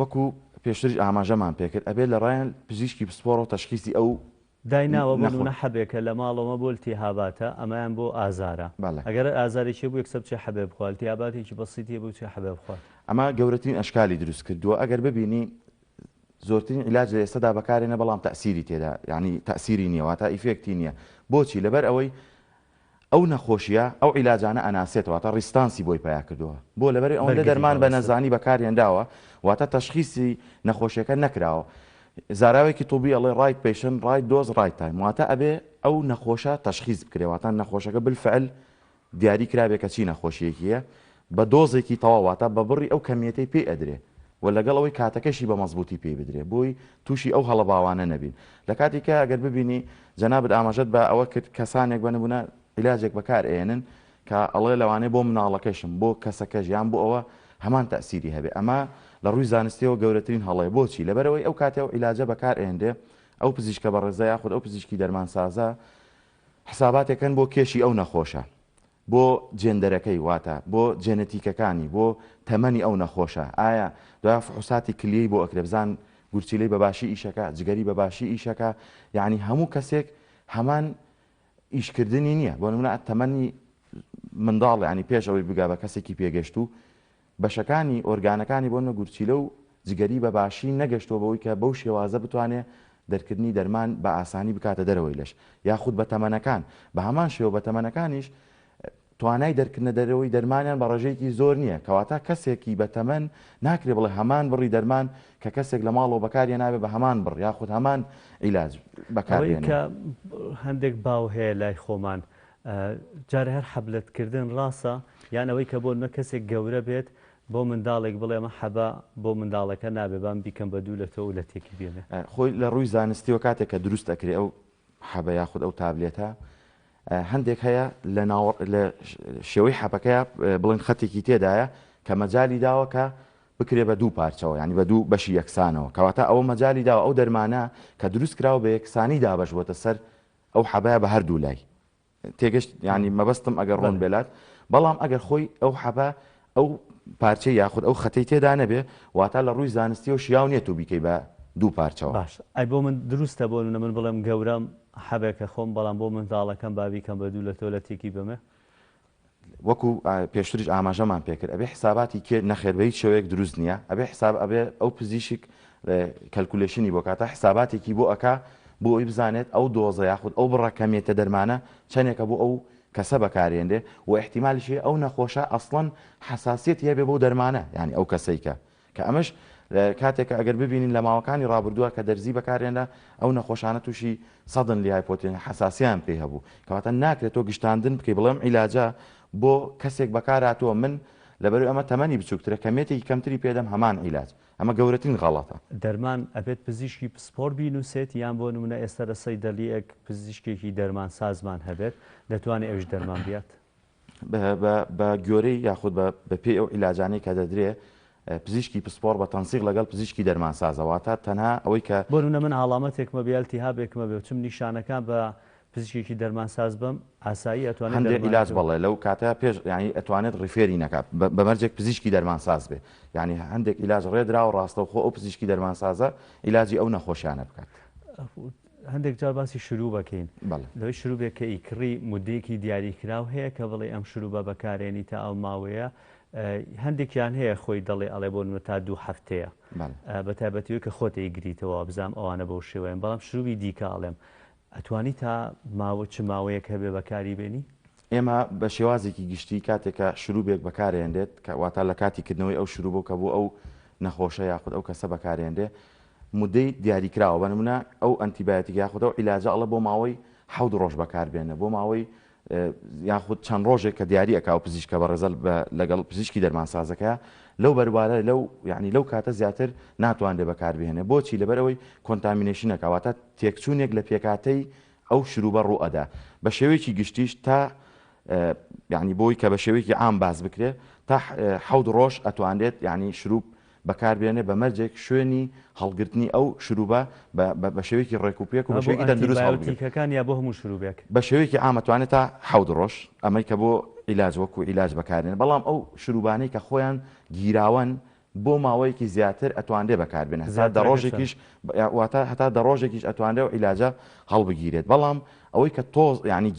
وەکو پێشتر ئاماژەمان پێکرد ئەبێت لە ڕایەن پزیشکی پسپۆڕ و تەشخیصی ئەو
دایناوە بوونە حەبێکە لە ماڵەوە بۆ التیهاباتە ئەمایان بۆ ئازارە ئەگەر ئازارێکی بوو یەکسەر چێ حەبێ بخوات التیهاباتێکی بەسیطی بوو چێ حەبێ بخوات
ئەمە گەورەترین ئەشکالی دروست کردووە ئەگەر ببینی زۆرترین عیلاج لە ئێستادا بەکارێنە بەڵام تەسیری تێدا یعنی تەسیری نییە واتە ئیفێکتی نییە بۆچی لەبەر ئەوەی ئەو نەخۆشیە ئەو عیلاجانە ئەناسێتەوە واتە ڕیستانسی بۆی پیدا کردووە بۆ لەبەر ئەوەندە دەرمان بە نەزانی بەکارهێنداوە واتە تەشخیصی نەخۆشیەکە نەکراوە زاراوێکی تووبی ئەڵێ ڕایت پێشن ڕایت دۆز ڕایت تایم واتە ئەبێ ئەو نەخۆشە تەشخیص بکرێواتە نەخۆشەکە بالفعل دیاری کرابێ کە چی نەخۆشیەکیە بە دۆزێکی تەواواتە بە بڕی ئەو کەمیەتەی پێ ئەدرێ و لەگەڵ ئەوەی کاتەکەشی بە مەزبوطی پێ بدرێ بۆی تووشی ئەو هەڵەباوانە نەبین لە کاتێکە ئەگەر ببینی جەنابەت ئاماژەت بە ئەوە کرد کەسانێک بنبوونە عیلاجێک بەکارهێنن کە ئەڵێ لەوانەیە بۆ مناڵەکەشم بۆ کەسەکەش یان بۆ ئەوە هەمان تەسیری هەبێ ئەمە لە ڕووی زانستیەوە گەورەترین هەڵەیە بۆچی لەبەرەوەی ئەو کاتێ و عیلاجە بەکارهێندێ ئەو پزیشکە بەڕێزە یاخود ئەو پزیشکی دەرمانسازە حساباتێکن بۆ کێشی ئەو نەخۆشە بۆ جێندەرەکەی واتە بۆ جێنەتیکەکانی بۆ تەمەنی ئەو نەخۆشە ئایا دوای فحوساتی کلیەی بۆ ئەکرێ بزان گورچیلەی بەباشی ئیشەکە جگەری بەباشی ئیشەکە یعنی هەموو کەسێک هەمان ئیشکردنی نییە بۆ نمونە تەمەنی منداڵ ینی پێش ئەوەی بگا بە کەسێکی پێگەشت و بەشەکانی ئۆرگانەکانی بۆ نە گورچیلە و جگەری بەباشی نەگەشتەوە بەوەی کە بەو شێوازە بتوانێت دەرکردنی دەرمان بە ئاسانی بکاتە دەرەوەی لەش یاخود بە تەمەنەکان بە هەمان شێوە بە تەمەنەکانیش توانای دەرکردنە دەرەوەی دەرمانیان بە ڕێژەیەکی زۆر نییە کەواتە کەسێکی بە تەمەن ناکرێ بڵێ هەمان بڕی دەرمان کە کەسێک لە ماڵەوە بەکاریە نابێت بە هەمان بڕ یاخود هەمان عیلاج بەکارێنێت
کە هەندێک باو هەیە لای خۆمان جارە هەر حەبلەتکردن ڕاستە یان ئەوەی کە بۆ نە کەسێک گەورە بێت بۆ منداڵێک بڵێ ئەمە حەبا بۆ منداڵەکە نابێبان بیکەم بە دوو لە تۆ و لە تێکی بێنێ
خۆی لە ڕووی زانستیەوە کاتێک کە دروست ئەکرێ ئەو حەبە یاخود ئەو تابلێتە هەندێک هەیە لە شێوەی حەبەکەیە بڵێن خەتێکی تێدایە کە مەجای داوە کە بکرێ بە دوو پارچەوە ینی بە دوو بەشی یەکسانەوە کەواتە ئەوە مەجای داوە ئەو دەرمانە کە دروست کراوە بە یەکسانی دابەشبووتە سەر ئەو حەبەیە بە هەردوو لای تێگەشت ینی مەبەستم ئەگەر ڕۆن بێلات بەڵام ئەگەر خۆی ئەو حەبە ئەو پارچەی یاخود ئەو خەتەی تێدا نەبێ واتە لە ڕووی زانستی و شیاو نیێت و بیکەی بە دوو پارچەوە
باش ئەی بۆ من دروستە بۆ من بڵێم گەورەم حەبێکە خۆم بەڵام بۆ منداڵەکەم بابیکەم بە دوو لە تۆ لە تێکی بمێ
وەکو پێشتریش ئاماژەمان پێکرد ئەبێ حساباتی کێ نەخێربەی شەوەیەک دروست نییە ئەبێ حساب ئەبێ ئەو پزیشک کەلکولێشنی بۆ کاتە حساباتێکی بۆ ئەکا بۆ ئەوی بزانێت ئەو دۆزە یاخود ئەو بڕەکەمێتە دەرمانە چەندێکە بۆ ئەو کەسە بەکارێندێ و احتیمالیشی ئەو نەخۆشە ئەسڵەن حساسیت هەبێ بۆ دەرمانە ینی ئەو کەسەیکە کە ئەمەش کاتێکە ئەگەر ببینین لە ماوەکانی ڕابردووە کە دەرزی بەکارێنە ئەو نەخۆشانە تووشی سەدن لی هایپۆتێن حساسیان پێ هەبوو کەواتە ناکرێت تۆ گشتاندن بکەی بڵێم عیلاجە بۆ کەسێک بەکاراتەوە من لەبەر ئەمە تەمەنی بچووکترە کەمێتێکی کەمتری پێدەم هەمان عیلاج ئەمە گەورەترین غەڵەتە
دەرمان ئەبێت پزیشکی پسپۆر بینوسێت یان بۆ نمونە ئێستا لە سەیدەلیەک پزیشکێکی دەرمان سازمان هەبێت دەتوانێت ئەوش دەرمان بیات
بە گوێرەی یاخود بە پێی ئەو عیلاجانەی کە دەدرێ پزیشکی پسپۆر بە تەنسیق لەگەڵ پزیشکی دەرمان سازەواتە تەنها ئەوەی کە
بۆ نمونە من هاڵامەتێکمە بێلتی هابێکمە بێ چم نیشانەکان بە پزیشکی دەرمان ساز بم ئاسایی ئەتوانێت
هەندێک عیلاج بڵێ لەو کاتە پێش ینی ئەتوانێت ڕیفێری نەکات بەمەرجێک پزیشکی دەرمان ساز بێ ینی هەندێک عیلاج ڕێدرا و ڕاستەوخۆ ئەو پزیشکی دەرمان سازە عیلاجی ئەو نەخۆشیانە بکات
هەندێک جار باسی شروع بکەین لەوەی شروع بێ کە ئیکڕی مودەیەکی دیاریکراو هەیە کە بڵێ ئەم شروع بە بەکارێنی تا ئەو ماوەیە هەندێکیان هەیە خۆی دەڵێ ئەڵێ بۆ نمە تا دوو هەفتەیە بە تایبەتیەوە کە خۆت ئەیگریتەوە بزانام ئەوانە بەو شێوەیە بەڵام شروعی دیکە ئاڵێم ئەتوانی تا ماوە چ ماوەیەک هەبێ بەکاری بێنی
ئێمە بە شێوازێکی گشتی کاتێکە شروعێک بەکارێندێت کە واتە لە کاتی کردنەوەی ئەو شروع بوو کە بۆ ئەو نەخۆشە یاخود ئەو کەسە بەکارێندێ مودەی دیاریکراوە بە نمونە ئەو ئەنتیبایۆتیک یاخود ئەو عیلاجە ئەڵە بۆ ماوەی 7 ڕۆژ بەکاربێنە بۆ ماوەی یاخود چەند ڕۆژێک کە دیاری ئەکا و پزیشکە بەڕێزەل لەگەڵ پزیشکی دەرمانسازەکە لەو بەروارە ینی لەو کاتە زیاتر ناتوانێت بەکاربێنێ بۆچی لەبەرەوەی کۆنتامینێشنەکەواتە تێکچوونێک لە پێکاتەی ئەو شروع بە ڕوئەدا بە شێوەیەکی گشتیش تا یعنی بۆی کە بە شێوەیەکی عام باز بکرێت تا 7 ڕۆژ ئەتوانێت یعنی شروع بەکاربێنێ بە مەرجێک شوێنی هەڵگرتنی ئەو شروع بە شێوەیەکی ڕێکوپێک و بە شێوەیەکی دروست
هەڵگرتیەکان یا بۆ هەموو شروعێک
بە شێوەیەکی ئامەتوانێت تا 7 ڕۆژ ئەمەی کە بۆ عیلاج وەکو عیلاج بەکارێن بەڵام ئەو شروعانەی کە خۆیان گیراون بۆ ماوەیەکی زیاتر ئەتوانێ بەکاربێنە دە ڕۆژێکیش واتە هەتا دە ڕۆژێکیش ئەتوانێت و عیلاجە هەڵبگیرێت بەڵام ئەوەی کە تۆز ینی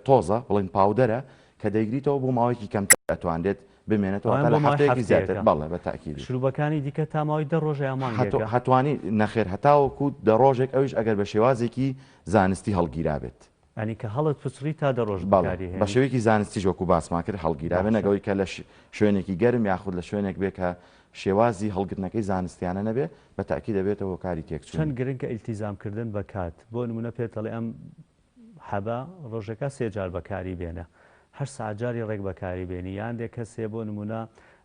تۆزە بڵین پاودەرە کە دەیگریتەوە بۆ ماوەیەکی کەمتر ئەتوانێت بمێنێتەوە لە هەفتەیەکی زیاتر بەڵێ بە تاکید
شروعەکانی دیکە تا ماوەی 10 ڕۆژ یامان
هەتوانی نەخێر هەتاوەکو 10 ڕۆژێک ئەویش ئەگەر بە شێوازێکی زانستی هەڵگیرابێت
ئەنی کە هەڵت پچڕی تا 10 ڕۆژ بەکاری
بە شێوەیەکی زانستی وەکو باسمان کرد هەڵگیرابێت نەگەوەی کە لە شوێنێکی گەرم یاخود لە شوێنێک بێ کە شێوازی هەڵگرتنەکەی زانستیانە نەبێ بە تاکید دەبێتەوە کاری تێکچوون
چەند گرنگکە ئیلتیزامکردن بە کات بۆ نمونە پێتەڵێ ئەم حەبا ڕۆژەکە 3 جار بەکاری بێنە 8 ساعت جاری ڕێک بەکاری بێنی یان دێک کەسێ بۆ نمونە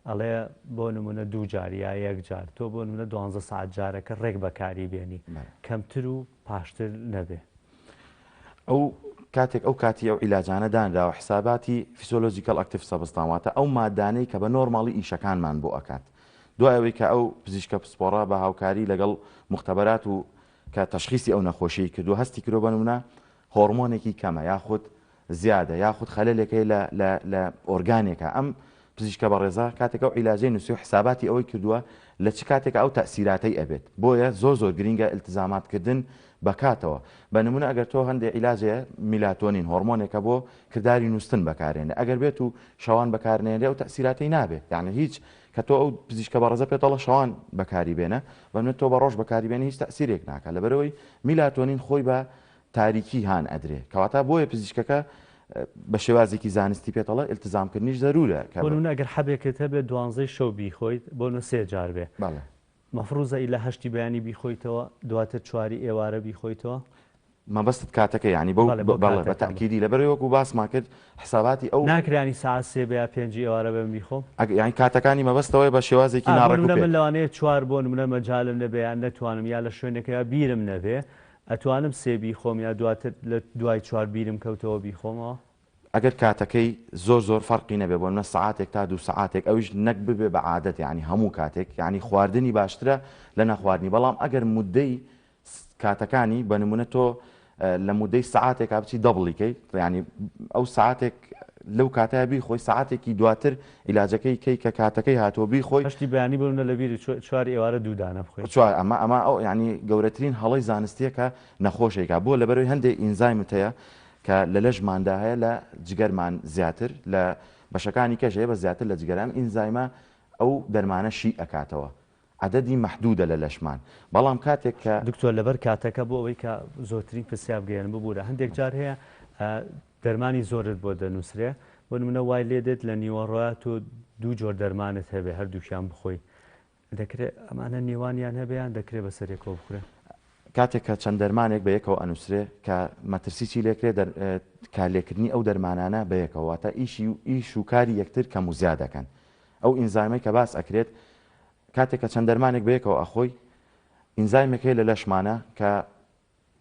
ئەڵێ بۆ نمونە 2 جار یا 1 جار تۆ بۆ نمونە 12 ساعت جارەکە ڕێک بەکاری بێنی کەمتر و پاشتر نەبێ
ئەو کاتێک ئەو کاتی ئەو عیلاجانە دانراوە حساباتی فیسیۆلۆژیکەل ئەکتیڤ سەبستانواتە ئەو مادانەی کە بە نۆرماڵی ئیشەکانمان بۆ ئەکات دوایەوەی کە ئەو پزیشکە پسپۆڕە بە هاوکاری لەگەڵ مختبەرات و کە تەشخیصی ئەو نەخۆشی کردو هەستی کرۆ بە نمونە هۆرمۆنێکی کەمە یاخود زیادە یاخود خەلەلێکەکەی لە ئۆرگانێکە ئەم پزیشکە بە ڕێزا کاتێکە و عیلاجەی نووسی و حساباتی ئەوەی کردووە لە چ کاتێک ئەو تەسیراتەی ئەبێت بۆیە زۆر گرینگە ئیلتزاماتکردن بەکاتەوە بە نمونە ئەگەر تۆ هەندێک عیلاجەیە میلاتۆنین هۆرمۆنێکە بۆ کردداری نووسن بەکارێنە ئەگەر بێت و شەوان بەکارنێنێ و تەسیراتی نابێت یعنی هیچ کە تۆ ئەو پزیشکە بە ڕێزە پێێتەڵە شەوان بەکاری بێنە بەمنێت تۆ بە ڕۆژ بەکاری بێنە هیچ تەسیرێک ناکە لەبەرەوەی میلاتۆنین خۆی بە تاریکی هاان ئەدرێ کەواتە بۆیە پزیشکەکە بە شێوازێکی زانستی پێێتەڵە ئیلتزامکردنیش ضرورە
بۆ ئەگەر حەبێکت هەبێت 12 شەو بیخۆیت بۆ 3 جار بێ مەفروزە لە هەشتی بەیانی بیخۆیتەوە دواتر چواری ئێوارە بیخۆیتەوە
مەبەستت کاتەکە ینی بەڵێ بە تاکیدی لەبەرەوەکو باسمان کرد حساباتی ئەو
ناکرانی ساعت 3 بە 5 ئێوارە بێن بیخۆم
یانی کاتەکانی مەبەستەوەی بە شێوازێکی ناڕێک
من لەوانەیە چوار بۆ نمونە مەجالم نەبێیان نەتوانم یا لە شوێنەکەی بیرم نەبێ ئەتوانم سێ بیخۆم یا دواتر لە دوای چوار بیرم کەوتەوە بیخۆمەوە
ئەگەر کاتەکەی زۆر فەرقی نەبێ بۆ منە سعاتێک تا 2 سعاتێک ئەویش نەک ببێ بە عادەت ینی هەموو کاتێک ینی خواردنی باشترە لە نەخواردنی بەڵام ئەگەر مودەی کاتەکانی بە نمونە تۆ لە مودەی سعاتێک بچی دەبڵیکەی ینی ئەو سعاتێک لەو کاتەیە بیخۆی سعاتێکی دواتر عیلاجەکەی کەی کە کاتەکەی هاتۆ بیخۆی
هەشتی بەیانی بوونە لە بیر چواری ئێوارە دوودانە بخۆی
چوار ئەمە ئەو ینی گەورەترین هەڵی زانستیەکە نەخۆشێکە بۆ لەبەرەوەی هەندێک ئینزایمت هەیە کە لە لەژماندا هەیە لە جگەرمان زیاتر لە بەشەکانی کەژەیە بە زیاتر لە جگەران ئینزایمە ئەو دەرمانە شی ئەکاتەوە عدەدی مەحدودە لە لەشمان بەڵام کاتێک کە
دکتۆر لەبەر کاتەکە بۆ ئەوەی کە زۆرترین پرسیار بگەێن ببوورە هەندێک جار هەیە دەرمانی زۆرت بۆ دەنووسرێ بۆ نمونە وای لێدێت لە نیوەڕۆات و دوو جۆر دەرمانت هەبێ هەردووکیان بخۆی دەکرێت ئەمانە نێوانیان هەبیان دەکرێت بەسەرێکەوە بخورێ
کاتێک کە چەند دەرمانێک بە یەکەوە ئەنووسرێ کە مەترسیی لێکرێت کارلێکردنی ئەو دەرمانانە بە یەکەوە تا ئیش و کاری یەکتر کەم و زیاد دەکەن ئەو ئینزایمەی کە باس ئەکرێت کاتێک کە چەند دەرمانێک بە یەکەوە ئەخۆی ئینزایمەکەی لە لەشمانە کە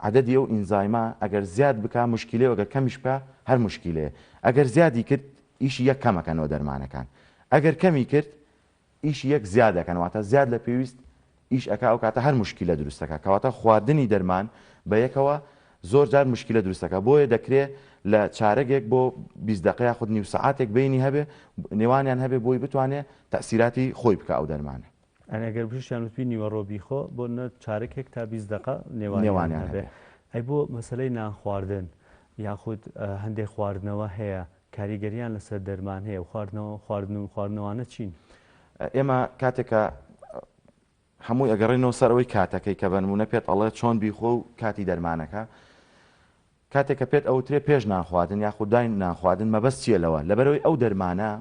عدەدی ئەو ئینزایمە ئەگەر زیاد بک مشکلێ ئەگەر کەمیش بکە هەر مشکلەیە ئەگەر زیادی کرد ئیشی یەک کەمەکەنەوە دەرمانەکان ئەگەر کەمی کرد ئیشی یەک زیاد دەکەنەوەتە زیاد لە پێویست ئیش ئەک ئەو کاتە هەر مشکلە دروستەکە کەواتە خواردنی دەرمان بە یەکەوە زۆر جار مشکلە دروستەکە بۆیە دەکرێت لە چارەگێک بۆ 20 دقیقه خود نیو ساعتێک بینی هەبێ نێوانیان هەبێ بۆی بتوانێت تەسیراتی خۆی بکە ئەو دەرمانە
ئەگەر بشیان وتبی نیوەڕۆ بیخۆ بۆ چارەکێک تا 20 دقیقه نێوانیان هەبێ ئەی بۆ مەسلەی نانخواردن یاخود هەندێک خواردنەوە هەیە کاریگەریان لەسەر دەرمان هەیە و خواردنەوەوانە چین
ئێمە کاتێکە هەمووی ئەگەڕێنەوە سەرەوەی کاتەکەی کە بەنمونە پێت ئەڵێ چۆن بیخۆ و کاتی دەرمانەکە کاتێککە پێت ئەوترێ پێش نانخواردن یاخود دای نانخواردن مەبەست چیە لەوە لەبەرەوەی ئەو دەرمانە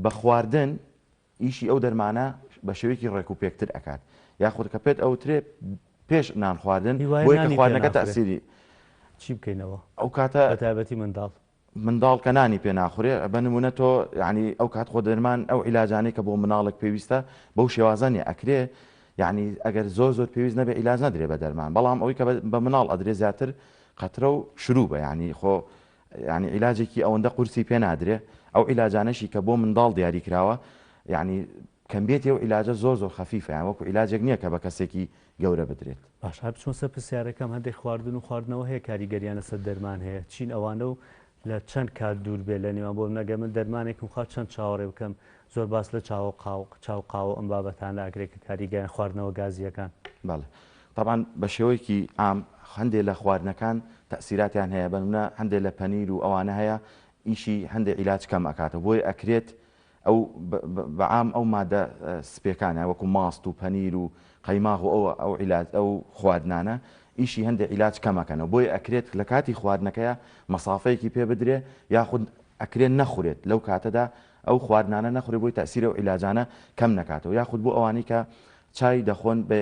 بە خواردن ئیشی ئەو دەرمانە بە شێوەیەکی ڕێک و پێکتر ئەکات یاخود کە پێت ئەوترێ پێش نانخواردن بۆی کە خواردنەکە تەسیری
چی بکەینەوە
ئەو کاتە
بەتایبەتی
منداڵ کە نانی پێ ناخورێ بەنمونە تۆ یعنی ئەو کات خۆ دەرمان ئەو عیلاجانەی کە بۆ مناڵێک پێویستە بەو شێوازانێ ئەکرێ یعنی ئەگەر زۆر پێویست نەبێ عیلاج نەدرێ بە دەرمان بەڵام ئەوەی کە بە مناڵ ئەدرێ زیاتر قەترە و شروع بە ینی خۆ ینی عیلاجێکی ئەوەندە قورسی پێ نادرێ ئەو عیلاجانەشی کە بۆ منداڵ دیاری کراوە یعنی کەمبێتی ئەو عیلاجە زۆر خەفیفە یان وەکو عیلاجێک نییە کە بە کەسێکی گەورە بدرێت
باش هەر بچۆن سەر پرسیارەکەم هەندێک خواردن و خواردنەوە هەیە کاریگەریان لەسەر دەرمان هەیە چین ئەوانە و لە چەند کات دوور بێ لە نێوان بۆ نەگە من دەرمانێکم خوا چەند چاوەڕێ بکەم زۆر باس لە چاو قاوە ئەم بابەتانە ئاگرێت کە کاریگەیان خواردنەوە گازیەکان
بەڵێ طبعاً بە شێوەیەکی عام هەندێک لە خواردنەکان تەسیراتیان هەیە بەنمونە هەندێک لە پەنیر و ئەوانە هەیە ئیشی هەندێک عیلاج کەم ئەکاتەوە بۆی ئەکرێت ئەو بەعام ئەو مادە سپێکانە وەکو ماست و پەنیر و قەیماغ و ئەو عیلاج ئەو خواردنانە ئیشی هەندێک عیلاج کەمەکەنەوە بۆی ئەکرێت لە کاتی خواردنەکەیە مەسافەیەکی پێ بدرێ یاخود ئەکرێت نەخورێت لەو کاتەدا ئەو خواردنانە نەخورێت بۆی تەسیرە و عیلاجانە کەم نکاتەوە یاخود بۆ ئەوانی کە چای دەخۆن بە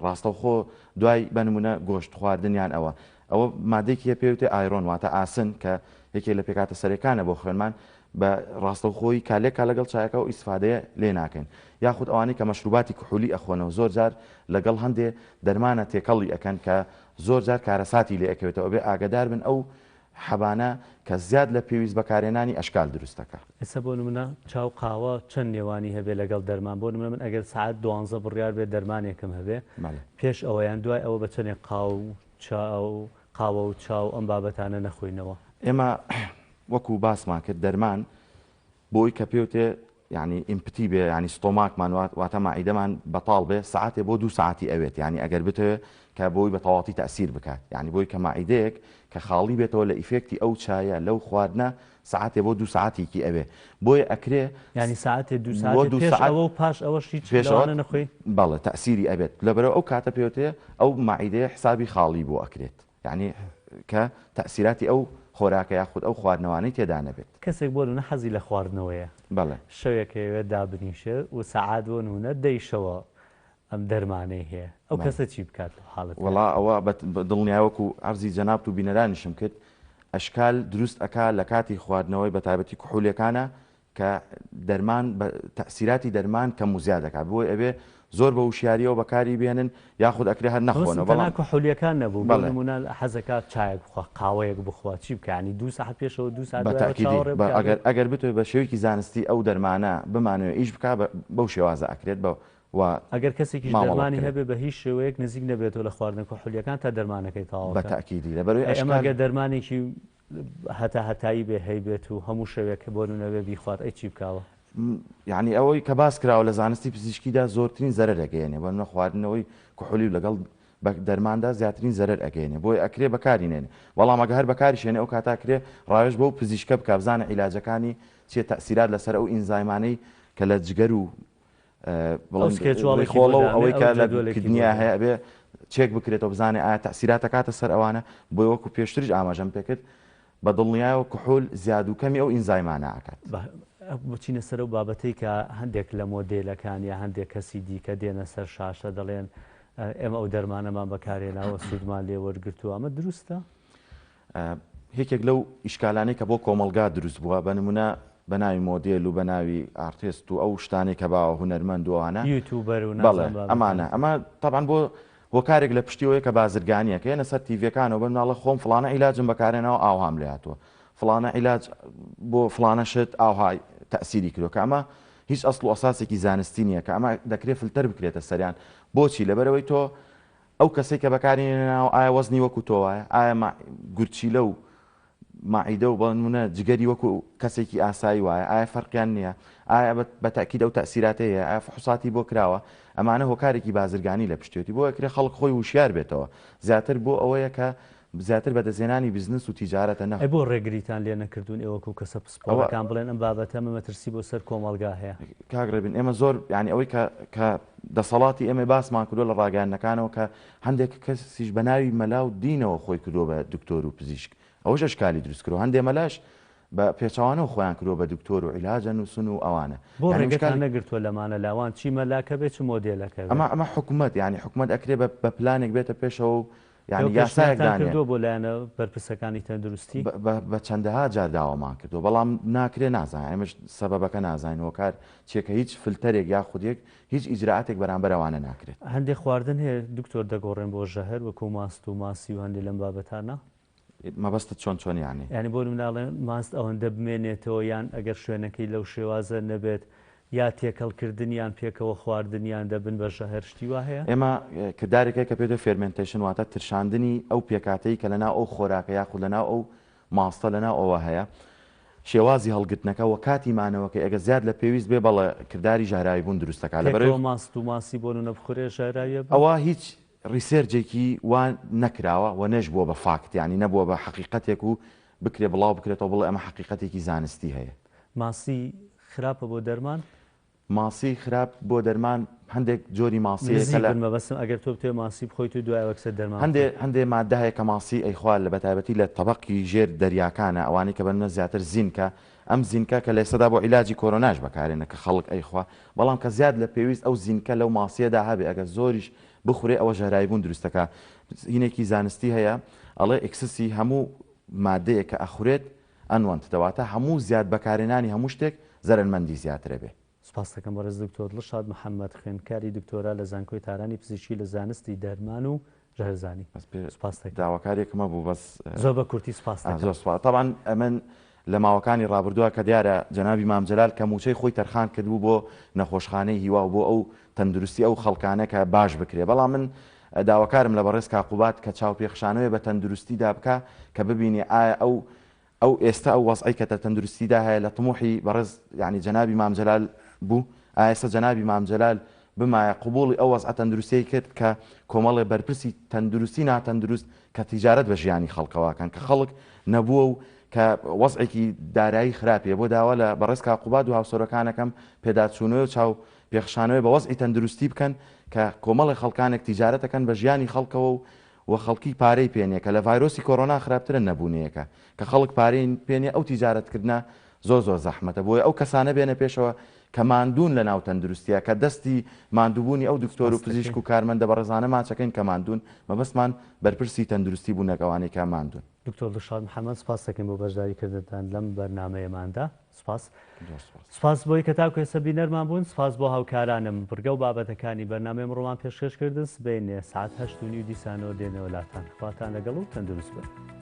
ڕاستەوخۆ دوای بەنمونە گۆشت خواردنیان ئەوە مادەیەکی پێوتێ ئایرۆن واتە ئاسن کە یەکێک لە پێکاتە سەرەکانە بۆ خوێنمان بە ڕاستەوخۆی کالێکا لەگەڵ چایەکە و ئیسفادەیە لێ ناکەین یاخود ئەوانەی کە مەشروباتی کوحولی ئەخۆنەوە زۆر جار لەگەڵ هەندێ دەرمانە تێکەڵی ئەەکەن کە زۆر جار کارەساتی لێ ئەکەوێتەوە بێ ئاگدار بن ئەو حەبانە کە زیاد لە پێویست بەکارێنانی ئەشکال دروستەکە
ئێستا بۆ نمونە چاو قاوە چەند نێوانی هەبێ لەگەڵ دەرمان بۆ نمونە من ئەگەر ساعت 12 بڕیار بێت دەرمانێکم هەبێ پێش ئەوەیان دوای ئەوە بە چەندێک قاوە و چاو ئەم بابەتانە نەخۆینەوە
ئێمە وەکو باسمان کرد دەرمان بۆی کە پێوتێ ینی ئیمپتی بێ ینی ستۆماکمان واتە ماعیدەمان بەتاڵ بێ سعاتێ بۆ 2 ساعتی ئەوێت ینی ئەگەر بتوێ کە بۆی بە تەواتی تەسیر بکات ینی بۆی کە ماعیدەیەک کە خاڵی بێتەوە لە ئیفێکتی ئەو چایە لەو خواردنە سعاتێ بۆ 2 ساعتێکی ئەوێ بۆیە ئەکرێ
ینی ساعتێ 2 ساعت پێش ئەوە و پاش ئەوەش هیچ لەوانە نەخۆی
بەڵێ تەسیری ئەبێت لەبەرەوە ئەو کاتە پێوتێ ئەو ماعیدەیە حسابی خاڵی بۆ ئەکرێت یعنی کە تەسیراتی ئەو خۆراکە یاخود ئەو خواردنەوەی تێدا نەبێت
کەسێک بۆ نە حەزی لە خواردنەوەیە
بەڵێ
شەوێکەوێت دابنیشە و سەعات بۆ نونە دەیشەوە ئەم دەرمانەی هەیە ئەو کەسە چی بکات حاڵەت
وڵا ئەوە دڵنیاوەکو ئەرزی جەناب و بینەرانیشم کرد ئەشکال دروست ئەکا لە کاتی خواردنەوەی بە تایبەتی کوحولەکانە کە دەرمان تەسیراتی دەرمان کەم و زیاد دەکات بۆی ئەوێ زۆر بە وشیاریەوە بەکاری بێنن یاخود ئەکرێ هەر نەخۆنەوە
بەڵام کوحولیەکان نەبوو بەڵێمونە حەزەکات چایەک بخوا قاوەیەک بخوا چی بکانی 2 ساعت پێشەوە 2 ساعت
ئەگەر بتوێ بە شێوەیەکی زانستی ئەو دەرمانە بمانوێت ئیش بک بەو شێوازە ئەکرێت بە
ئەگەر کەسێکی دەرمانی هەبێ بە هیچ شێوەیەک نزیک نەبێتەوە لە خواردن کوحولیەکان تا دەرمانەکەی تاوا
بە تاکیدی لەبەرەوەی
ئەمەگە دەرمانێکی هەتایی بێ هەیبێت و هەموو شەوێک بۆ نەوێ بیخوات ئەی چی بکاوە
یعنی ئەوەی کە باس کراوە لە زانستی پزیشکیدا زۆرترین زەرەر ئەگەێنێ بە منە خواردنەوەی کوحولی و لەگەڵ دەرماندا زیاترین زەرەر ئەگەێنێ بۆی ئەکرێ بەکارینێنێ بەڵام ئەگە هەر بەکاری شوێنێ ئەو کاتاکرێ ڕاوێژ بەو پزیشکە بکە بزانە عیلاجەکانی چیە تەسیرات لەسەر ئەو ئینزایمانەی کە لە جگەر و خۆڵە و ئەوەی کە لە کدنیا هەیە بێ چێک بکرێتەوە بزانێ ئایا تەسیراتە کاتە سەر ئەوانە بۆی وەکو پێشتریش ئاماژەم پێکرد بە دڵنیایەوە کوحول زیاد و کەمی ئەو ئینزایمانە ئاکات
بچینە سەر و بابەتەی کە هەندێک لە مۆدێلەکان یا هەندێک کەسی دیکە دێنە سەر شاشە دەڵێن ئێمە ئەو دەرمانەمان بەکارێناوە سوودمان لێ وەرگرتووە ئەمە دروستە؟
هێکێک لەو ئیشکالانەی کە بۆ کۆمەلگا دروست بووە بە نمونە بە ناوی مۆدیل و بە ناوی ئارتێست و ئەو شتانی کە باوە هونەرمەندوانە
یوتیوبەر و
بەڵێ ئەمانە ئەمە طبعاً بۆ کارێک لە پشتیەوەی کە بازرگانیەکە هێنە سەر تیڤەکانەوە بمناڵە خۆم فلانە عیلاجم بەکارێنەوە ئاوهام لێ هاتووە فلانە عیلاج بۆ فلانە شت ئاوهای تەسیری کردو کە ئەمە هیچ ئەسڵ و ئەساسێکی زانستی نییە کە ئەمە دەکرێت فلتەر بکرێتە سەریان بۆچی لەبەرەوەی تۆ ئەو کەسێک کە بەکارێنەوە ئایا وەزنی وەکو تۆ وایە ئایا گورچیلە و ماعیدە و بەنمونە جگەری وەکو کەسێکی ئاسایی وایە ئایا فەرقیان نییە ئایا بە تاکید ئەو تەسیراتەیە ئایا فحوساتی بۆ کراوە ئەمانە هۆکارێکی بازرگانی لە پشتێتی بۆ ئەکرێ خەڵک خۆی وشیار بێتەوە زیاتر بۆ ئەوەیە کە زیاتر بەدەزێنانی بیزنس و تیجارەتە نە
بۆ ڕێگریتان لێ نەکردوون ئێوەکو کەسە پسپۆرەکان بڵێن ئەم بابەتە مەترسی بۆ سەر کۆمەلگا هەیە
کاگرێبین ئێمە زۆر ینی ئەوەی کە دەسەڵاتی ئێمە باسمان کردو لە ڕاگەیاندنەکانەوە کە هەندێک کەسیش بە ناوی مەلا و دینەوە خۆی کردو بە دکتۆر و پزیشک ئەوەش ئەشکالی دروست کرد هەندێ مەلاش بە پێچوانەوە خۆیان کردو بە دکتۆر و عیلاجە نووسن و ئەوانە
بۆ ڕێگەکان نەگرتووە لەمانە لاوان چی مەلاکە بێت چ مۆدێلەکە
ئەمە حکوومەت ینی حکوومەت ئەکرێ بە پلانێک بێتە پێشەوە و ینی یاسایەکدانێ
بۆ لایەنە بەرپرسەکانی تەندروستی
بە چەندەها جار داوامان کردو بەڵام ناکرێ نازانین ئەمەش سەبەبەکە نازانین هۆکار چێکە هیچ فلتەرێک یاخودێک هیچ ئیجرعاتێک بەرامبەر ئەوانە ناکرێت
هەندێک خواردن هەیە دکتۆر دەگۆڕێن بۆ ژەهر وەکو ماست و ماسی و هەندێک لەم بابەتانە
مەبەستت چۆنیانی
ینی بۆ مناڵێن ماست ئەوەندە بمێنێتەوە یان ئەگەر شوێنەکەی لەو شێوازە نەبێت یا تێکەڵکردنیان پێکەوە خواردنیان دەبن بە ژەهر شتی وا هەیە
ئێمە کردارێکە کە پێدە فێرمنتیشن واتە ترشاندنی ئەو پێکاتەی کە لەناو ئەو خۆراکە یاخود لەناو ئەو ماستە لەناو ئەوە هەیە شێوازی هەڵگرتنەکە و کاتی مانەوەکە ئەگە زیاد لە پێویست بێ بەڵێ کردداری ژاراوی بوون دروستەکە
لەبەرەوە ماست و ماسی بۆ نە بخورێ ژاراویە
ئەوە هیچ ریسێرجێکی وان نەکراوە و نەش بووە بە فاکت ینی نەبووە بە حقیقەتێک و بکرێ بڵاو بکرێتەوە بڵێ ئەمە حقیقەتێکی زانستی هەیە
ماسی خراپە بۆ دەرمان
ماسی خراپ بۆ دەرمان هەندێک جۆری ماسی
بەسم ئەگەر تۆ بتێ ماسی بخۆیت و دوای وەکسە دەرمان
هەندێ مادە هەیە کە ماسی ئەیخوال لە بەتایبەتی لە تەبقی ژێر دەریاکانە ئەوانەی کە بەنە زیاتر زینکە ئەم زینکە کە لە ئێستادا بۆ عیلاجی کۆرۆناش بەکارێنە کە خەڵک ئەیخوا بەڵام کە زیاد لە پێویست ئەو زینکە لەو ماسیەدا هەبێ ئەگەر زۆریش بخورێ ئەوە ژەهرایی بوون دروستەکە هینێکی زانستی هەیە ئەڵێ ئکسسی هەموو مادەیە کە ئەخورێت ئەنوەند دەواتە هەموو زیاد بەکارێنانی هەموو شتێک زەرمەندی زیاترە بێ
سپاس دەکەم بەڕێز دکتۆر دڵشاد محەممەد خوێندکاری دکتۆرا لە زانکۆی تارانی پزیشکی لە زانستی دەرمان و ژەهرزانی
داواکارێکمە بوو بەس
زۆر بە کورتی سپاس
طبعاً ئەمن لە ماوەکانی ڕابردووە کە دیارە جەنابی مامجلال کە موچەی خۆی تەرخان کردبوو بۆ نەخۆشخانەی هیوا و بۆ ئەو تەندروستی ئەو خەڵکانە کە باش بکرێ بەڵام من داواکارم لە بەڕێز کاقوبات کە چاوپێخشانەوەی بە تەندروستیدا بکە کە ببینێ ئایا ئەو ئەو ئێستا ئەو وەزعی کە تەندروستیدا هەیە لە تموحی بەڕێز یعنی جەنابی مامجلال بوو ئایستا جەنابی مامجلال بمایە قوبوڵی ئەو وەزع تەندروستی کرد کە کۆمەڵێ بەرپرسی تەندروستی ناتەندروست کە تیجارەت بە ژیانی خەڵکەواکەن کە خەڵک نەبووە و کە وەزعێکی دارایی خراپیە بۆ داوا لە بەڕێز کاقوباد و هاوسۆرەکانەکەم پێداچوونەوە چاو پێخشانەوەی بە وەزعی تەندروستی بکەن کە کۆمەڵی خەڵکانێک تیجارەتەکەن بە ژیانی خەڵکەوە و خەڵکی پارەی پێنیە کە لە ڤایرۆسی کۆڕۆنا خراپترە نەبوونیەکە کە خەڵک پارەی پێنیە ئەو تیجارەتکردە زۆر زەحمەتە بۆیە ئەو کەسانە بێنە پێشەوە کە ماندوون لە ناو تەندروستیە کە دەستی ماندووبوونی ئەو دکتۆر و پزیشک و کارمەندە بە ڕێزانە ماچەکەین کە ماندوون مەبەستمان بەرپرسی تەندروستی بوونەکەوانەی کە ماندوون.
دکتۆر دڵشاد محەممەد سپاس دەکەین بۆ بەشداریکردنتان لەم بەرنامەیەماندا سپاس بۆی کە تاکو ێستا بینەرمان بوون سپاس بۆ هاوکارانم بڕگە و بابەتەکانی بەرنامەی ڕۆمان پێشکەش کردن بین سعات 8 دیسانەوە دێنەوە لاتان خواتان لەگەڵ و تەندروست بن.